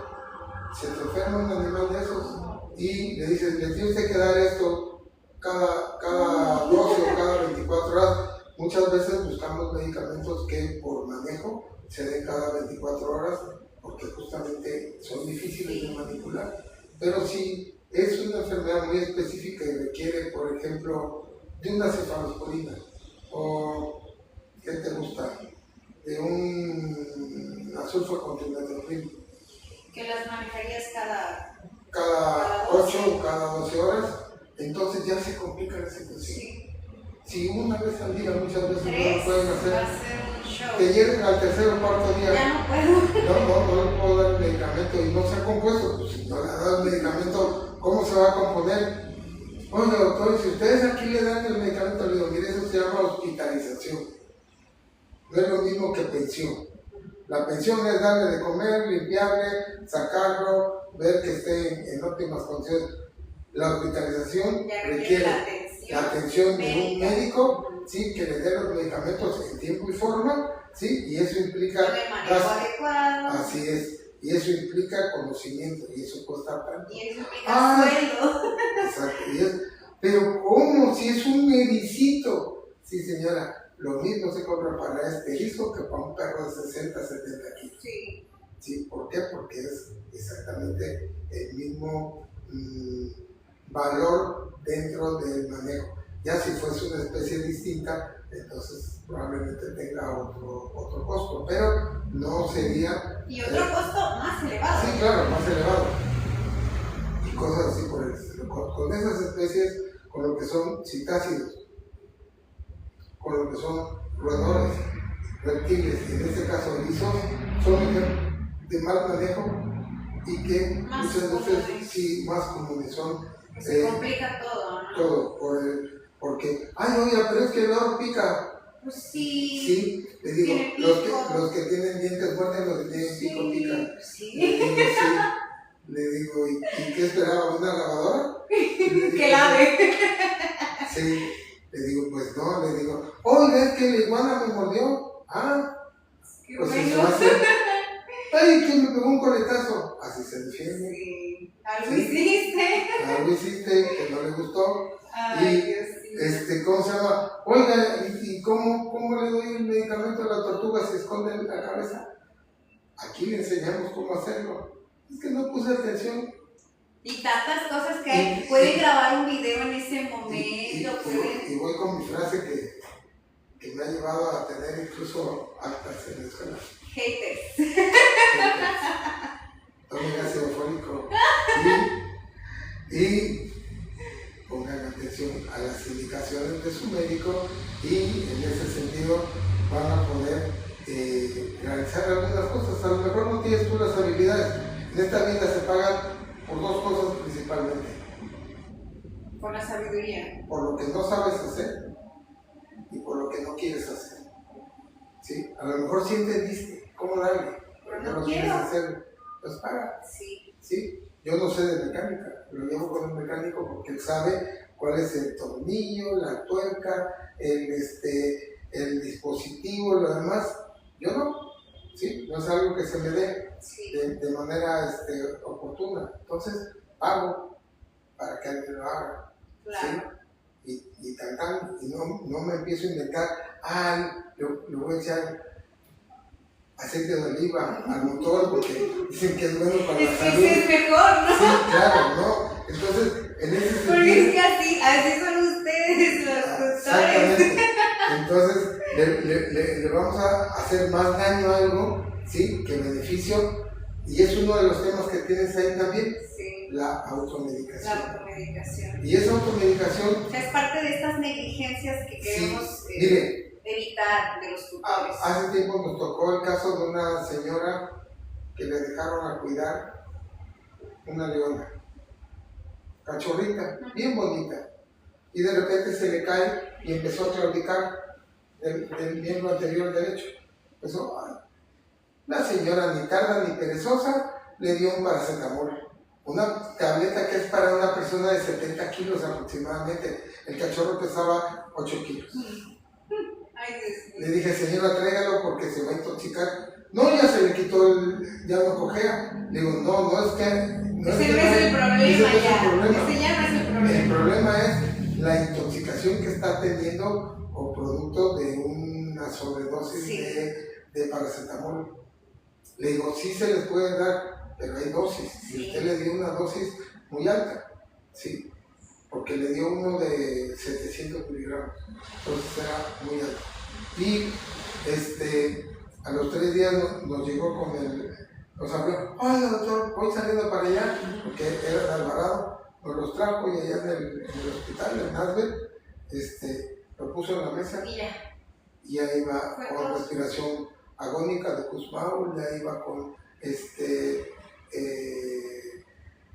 se te enferma un animal de esos y le dices, le tienes que dar esto cada 12 o cada 24 horas. Muchas veces buscamos medicamentos que por manejo se den cada 24 horas porque justamente son difíciles de manipular. Pero si es una enfermedad muy específica y requiere, por ejemplo, de una cefalosporina o, ¿qué te gusta?, de un azulfo con trimetril, que las manejarías cada 8 o cada 12 horas, entonces ya se complica la situación. Sí. Si una vez al día, muchas veces 3, no lo pueden hacer, va a ser un show. que lleguen al tercer o cuarto día, Ya no puedo. no le puedo dar el medicamento y no se ha compuesto, pues si no le da el medicamento, ¿cómo se va a componer? Oye, doctor, si ustedes aquí le dan el medicamento, le digo, mire, eso se llama hospitalización. No es lo mismo que pensión. La pensión es darle de comer, limpiarle, sacarlo, ver que esté en óptimas condiciones. La hospitalización requiere la atención de un médico, ¿sí?, que le dé los medicamentos en tiempo y forma, ¿sí?, y eso implica adecuado. Así es, y eso implica conocimiento, y eso cuesta tanto. Y eso implica sueldo. Exacto, pero ¿cómo? Si es un medicito. Sí, señora. Lo mismo se cobra para este erizo que para un perro de 60, 70 kilos. Sí. ¿Sí? ¿Por qué? Porque es exactamente el mismo valor dentro del manejo. Ya si fuese una especie distinta, entonces probablemente tenga otro costo, pero no sería... Y otro costo más elevado. Sí, claro, más elevado. Y cosas así por el estilo. Con esas especies, con lo que son citácidos, con lo que son roedores, reptiles, y en este caso erizos, son de mal manejo y que más muchas veces sí más comunes son. Se complica todo, ¿no? Todo, porque, ay, oiga, pero es que el oro pica. Pues sí. Sí, le digo, los que tienen dientes muerden, los que tienen pico pican. Sí. Le digo, ¿y qué esperaba? ¿Una lavadora? Que lave. Sí. Le digo, pues no, le digo, oiga, es que la iguana me mordió. Ah, qué pues bueno. se va a hacer. Ay, que me pegó un coletazo. Así se defiende. Sí. Algo hiciste. Algo hiciste que no le gustó. Ay, y, Dios mío. ¿cómo se llama? Oiga, ¿y cómo le doy el medicamento a la tortuga si esconde la cabeza? Aquí le enseñamos cómo hacerlo. Es que no puse atención. Y tantas cosas que hay. Pueden grabar un video en ese momento. Y voy con mi frase que me ha llevado a tener incluso actas en la escuela. Haters. Tomen ácido fólico y pongan atención a las indicaciones de su médico y en ese sentido van a poder realizar algunas cosas. A lo mejor no tienes tú las habilidades. En esta vida se pagan por dos cosas principalmente. Por la sabiduría. Por lo que no sabes hacer y por lo que no quieres hacer. ¿Sí? A lo mejor sí entendiste cómo darle, Pero no no lo quiero. quieres hacer, pues paga. Sí. ¿Sí? Yo no sé de mecánica, lo llevo con el mecánico porque él sabe cuál es el tornillo, la tuerca, el dispositivo, lo demás. Yo no, ¿sí? No es algo que se me dé Sí. de manera oportuna. Entonces, pago para que alguien lo haga. Claro. ¿Sí? Y no me empiezo a inventar, le voy a echar aceite de oliva al motor porque dicen que es bueno para la Es salud. que ese es mejor, ¿no? Sí, claro, ¿no? Entonces, en ese sentido... Porque es que así son ustedes los doctores. Exactamente. Entonces, le vamos a hacer más daño a algo, ¿sí? Que beneficio. Y es uno de los temas que tienes ahí también, Sí. la automedicación. La automedicación. Y esa automedicación, O sea, es parte de estas negligencias que queremos sí, mire, evitar de los tutores. hace tiempo nos tocó el caso de una señora que le dejaron a cuidar una leona, cachorrita, bien bonita, y de repente se le cae y empezó a claudicar del miembro anterior derecho. La señora ni tarda ni perezosa le dio un paracetamol, una tableta que es para una persona de 70 kilos aproximadamente. El cachorro pesaba 8 kilos. Ay, Dios mío. Le dije, señora, tráigalo porque se va a intoxicar. No, ya se le quitó ya no cojea. Le digo, no es que... Ese no es el problema ese no es el ya. problema. Ese ya no es el El problema. problema es la intoxicación que está teniendo o producto de una sobredosis Sí. de paracetamol. Le digo, sí se les puede dar, pero hay dosis. Sí. Y usted le dio una dosis muy alta, ¿sí? Porque le dio uno de 700 miligramos. Entonces era muy alto. Y a los 3 días nos llegó nos habló, oiga doctor, voy saliendo para allá, porque era de Alvarado, nos los trajo y allá en el hospital, en Nasbet, lo puso en la mesa Y ya. y ya iba Fue con todo. respiración agónica de Kussmaul, ya iba con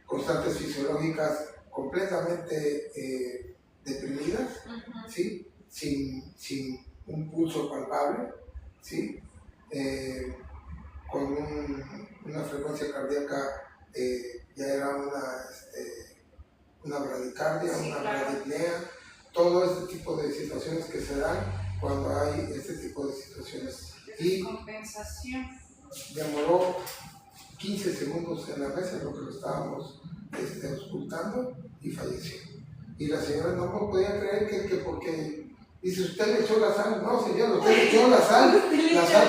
constantes fisiológicas completamente deprimidas, Ujú. ¿sí? Sin un pulso palpable, ¿sí? Con una frecuencia cardíaca, ya era una bradicardia, Sí, una claro. bradipnea, todo este tipo de situaciones que se dan cuando hay este tipo de situaciones. Y Compensación. demoró 15 segundos en la mesa en lo que lo estábamos auscultando y falleció. Y la señora no me podía creer que porque dice, ¿usted le echó la sal? No, señor, usted le echó la sal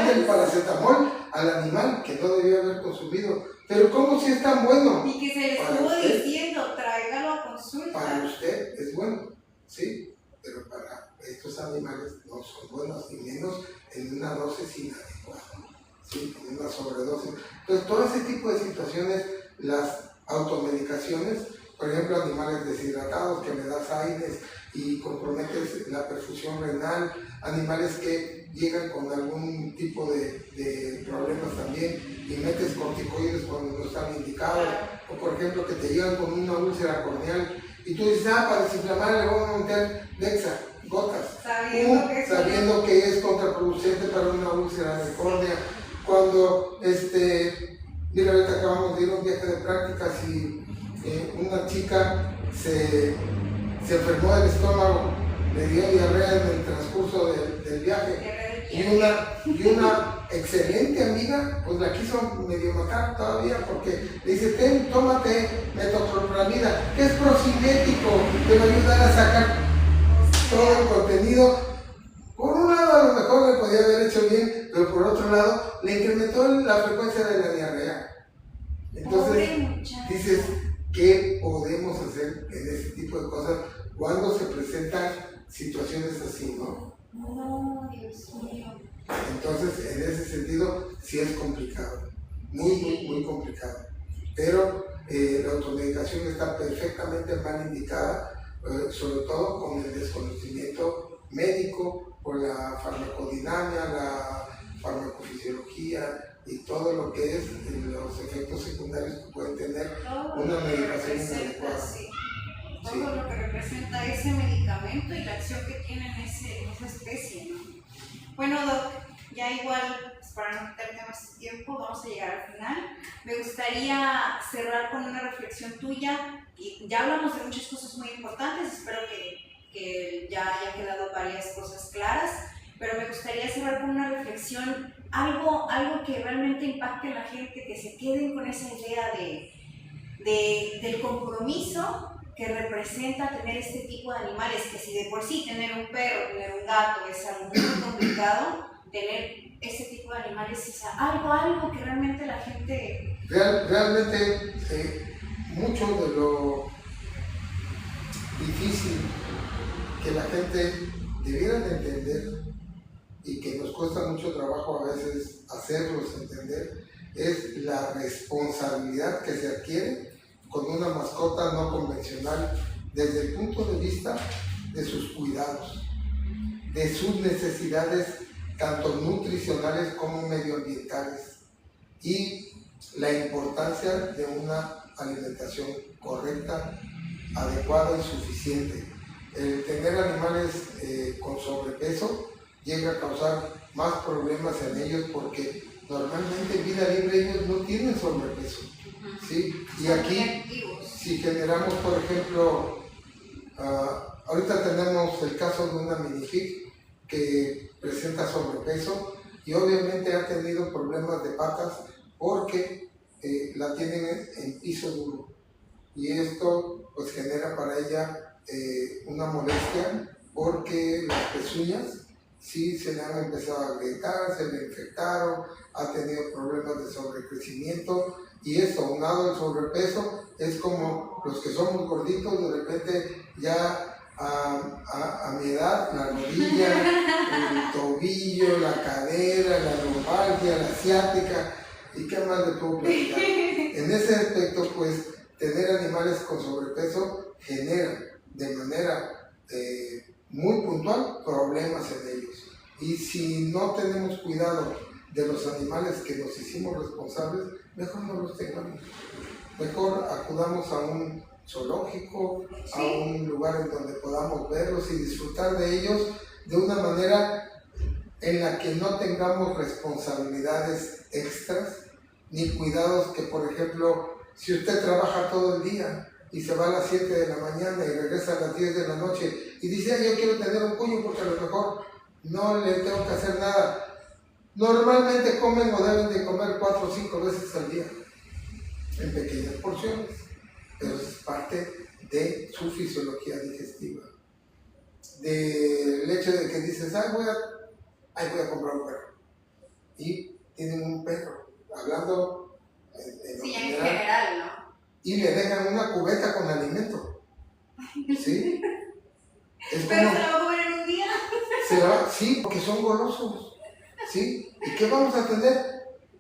del paracetamol al animal que no debía haber consumido. Pero ¿cómo si es tan bueno? Y que se le Para estuvo usted. diciendo, tráigalo a Para consulta. usted es bueno, ¿sí? Pero para estos animales no son buenos, ni menos en una dosis inadecuada, ¿sí? En una sobredosis. Entonces, todo ese tipo de situaciones, las automedicaciones, por ejemplo, animales deshidratados que le das aires y comprometes la perfusión renal, animales que llegan con algún tipo de problemas también y metes corticoides cuando no están indicados, o por ejemplo que te llegan con una úlcera corneal y tú dices, para desinflamar le voy a meter Dexa, gotas, sabiendo que es contraproducente para una úlcera de córnea. Cuando, mira, ahorita acabamos de ir a un viaje de prácticas y una chica se enfermó del estómago, le dio diarrea en el transcurso del viaje y una excelente amiga pues la quiso medio matar todavía porque le dice, tómate metoclopramida, que es procinético, te va a ayudar a sacar todo el contenido. Por un lado a lo mejor le podía haber hecho bien, pero por otro lado le incrementó la frecuencia de la diarrea. Entonces dices, ¿qué podemos hacer en ese tipo de cosas cuando se presentan situaciones así, ¿no? No, Dios mío. Entonces, en ese sentido, sí es complicado, muy complicado. Pero la automedicación está perfectamente mal indicada, sobre todo con el desconocimiento médico, por la farmacodinamia, la farmacofisiología y todo lo que es los efectos secundarios que pueden tener una medicación inadecuada. Sí. Todo lo que representa ese medicamento y la acción que tiene en esa especie, ¿no? Bueno, Doc, ya igual, pues para no quitarte más tiempo, vamos a llegar al final. Me gustaría cerrar con una reflexión tuya. Y ya hablamos de muchas cosas muy importantes, espero que ya haya quedado varias cosas claras, pero me gustaría cerrar con una reflexión, algo que realmente impacte a la gente, que se queden con esa idea del compromiso que representa tener este tipo de animales, que si de por sí tener un perro, tener un gato es algo muy complicado, tener este tipo de animales es algo que realmente la gente... Realmente mucho de lo difícil que la gente debiera de entender y que nos cuesta mucho trabajo a veces hacerlos entender es la responsabilidad que se adquiere con una mascota no convencional desde el punto de vista de sus cuidados, de sus necesidades tanto nutricionales como medioambientales y la importancia de una alimentación correcta, adecuada y suficiente. El tener animales con sobrepeso llega a causar más problemas en ellos porque normalmente en vida libre ellos no tienen sobrepeso, ¿sí? Y aquí, si generamos, por ejemplo, ahorita tenemos el caso de una minifig que presenta sobrepeso y obviamente ha tenido problemas de patas porque la tienen en piso duro y esto pues genera para ella una molestia porque las pezuñas sí se le han empezado a agrietar, se le infectaron, ha tenido problemas de sobrecrecimiento y esto aunado al sobrepeso es como los que somos gorditos de repente ya a mi edad, la rodilla, el tobillo, la cadera, la lumbalgia, la ciática y qué más le puedo platicar. En ese aspecto pues tener animales con sobrepeso genera de manera muy puntual problemas en ellos. Y si no tenemos cuidado de los animales que nos hicimos responsables, mejor no los tengamos. Mejor acudamos a un zoológico, a un lugar en donde podamos verlos y disfrutar de ellos de una manera en la que no tengamos responsabilidades extras ni cuidados que, por ejemplo, si usted trabaja todo el día y se va a las 7 de la mañana y regresa a las 10 de la noche y dice, yo quiero tener un cuño porque a lo mejor no le tengo que hacer nada. Normalmente comen o deben de comer 4 o 5 veces al día, en pequeñas porciones, pero es parte de su fisiología digestiva. Del hecho de que dices, voy a comprar un perro. Y tienen un perro, hablando en general, ¿no? Y le dejan una cubeta con alimento. ¿Sí? Es ¿Pero como, se la va a comer en un día? Sí, porque son golosos. ¿Sí? ¿Y qué vamos a tener?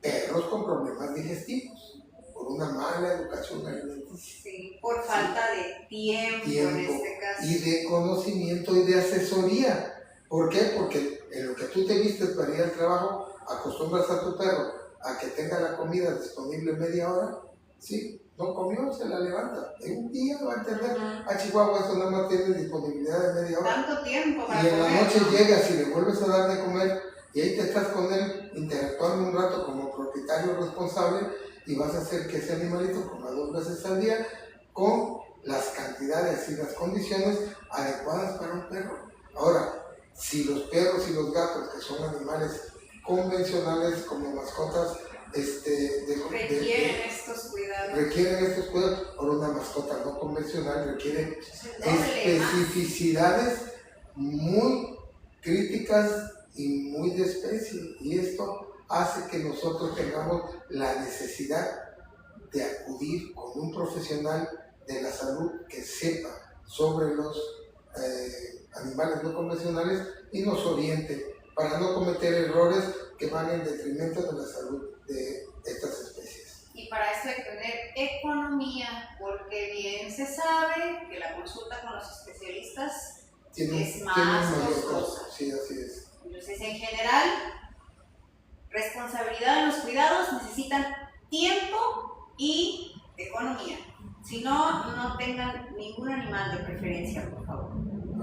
Perros con problemas digestivos, por una mala educación alimenticia. Sí, por falta de tiempo en este caso. Y de conocimiento y de asesoría. ¿Por qué? Porque en lo que tú te vistes para ir al trabajo, acostumbras a tu perro a que tenga la comida disponible media hora, ¿sí? No comió, se la levanta. En un día va a entender, a Chihuahua esto nada más tiene disponibilidad de media hora. Tanto tiempo para y en comer, la noche ¿no? llegas y le vuelves a dar de comer y ahí te estás con él interactuando un rato como propietario responsable y vas a hacer que ese animalito coma 2 veces al día con las cantidades y las condiciones adecuadas para un perro. Ahora, si los perros y los gatos, que son animales convencionales como mascotas, requieren estos cuidados. Por una mascota no convencional requiere especificidades muy críticas y muy de especie, y esto hace que nosotros tengamos la necesidad de acudir con un profesional de la salud que sepa sobre los animales no convencionales y nos oriente para no cometer errores que van en detrimento de la salud de estas especies. Y para eso hay que tener economía, porque bien se sabe que la consulta con los especialistas es más costosa. Sí, así es. Entonces, en general, responsabilidad en los cuidados necesitan tiempo y economía. Si no, no tengan ningún animal de preferencia, por favor.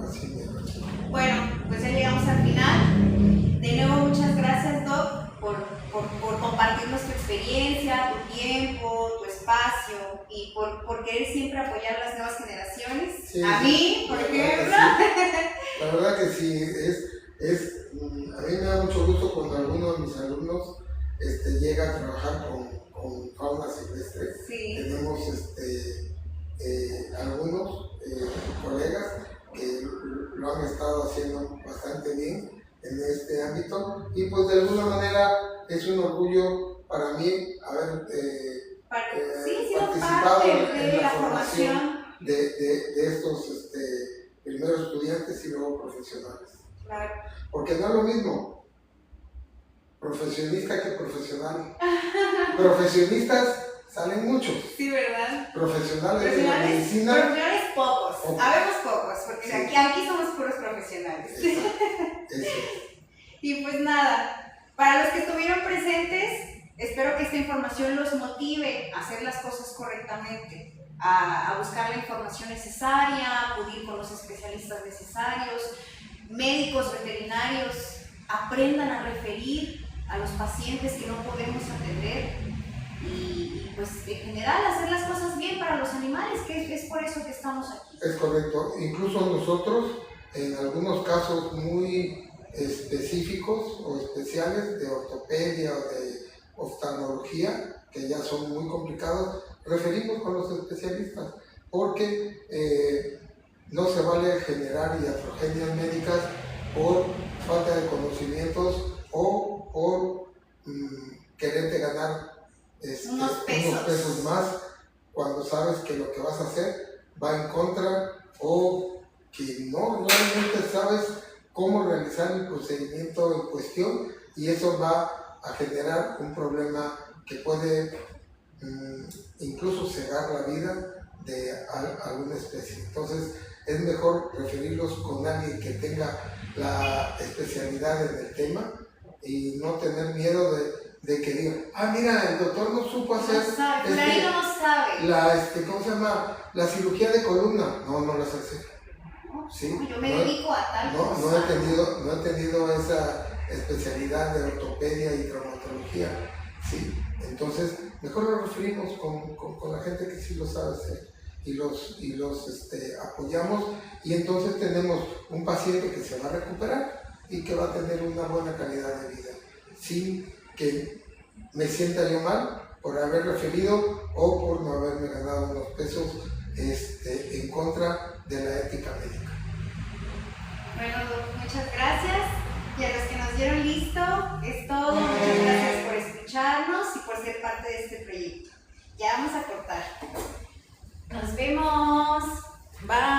Así es. Bueno, pues ya llegamos al final. De nuevo, muchas gracias, Doc, por compartirnos tu experiencia, tu tiempo, tu espacio y por querer siempre apoyar a las nuevas generaciones. Sí, a mí, por ejemplo. Sí. La verdad que sí, a mí me da mucho gusto cuando alguno de mis alumnos llega a trabajar con fauna silvestre. Sí. Tenemos algunos colegas que lo han estado haciendo bastante bien en este ámbito y pues de alguna manera es un orgullo para mí haber participado en la formación de estos primeros estudiantes y luego profesionales. Claro. Porque no es lo mismo profesionista que profesional. Profesionistas salen muchos. Sí, ¿verdad? Profesionales de la medicina. Profesionales pocos. Habemos pocos, porque sí. aquí somos puros profesionales. Eso. Y pues nada, para los que estuvieron presentes, espero que esta información los motive a hacer las cosas correctamente, a buscar la información necesaria, acudir con los especialistas necesarios, médicos, veterinarios, aprendan a referir a los pacientes que no podemos atender y pues en general hacer las cosas bien para los animales, que es por eso que estamos aquí. Es correcto, incluso nosotros en algunos casos muy específicos o especiales de ortopedia o de oftalmología, que ya son muy complicados, referimos con los especialistas, porque no se vale generar iatrogenias médicas por falta de conocimientos o por quererte ganar unos pesos más cuando sabes que lo que vas a hacer va en contra o que no realmente sabes cómo realizar el procedimiento en cuestión y eso va a generar un problema que puede incluso cegar la vida de alguna especie. Entonces es mejor referirlos con alguien que tenga la especialidad en el tema y no tener miedo de que diga, mira, el doctor no supo hacer ¿cómo se llama? La cirugía de columna. No la sé hacer. ¿Sí? Yo me dedico a tal cosa. No he tenido esa especialidad de ortopedia y traumatología. ¿Sí? Entonces, mejor lo referimos con la gente que sí lo sabe hacer y los apoyamos y entonces tenemos un paciente que se va a recuperar y que va a tener una buena calidad de vida sin que me sienta yo mal por haber referido o por no haberme ganado unos pesos en contra de la ética médica. Bueno, muchas gracias y a los que nos dieron listo es todo. Muchas gracias por escucharnos y por ser parte de este proyecto. Ya vamos a cortar. Nos vemos. Bye.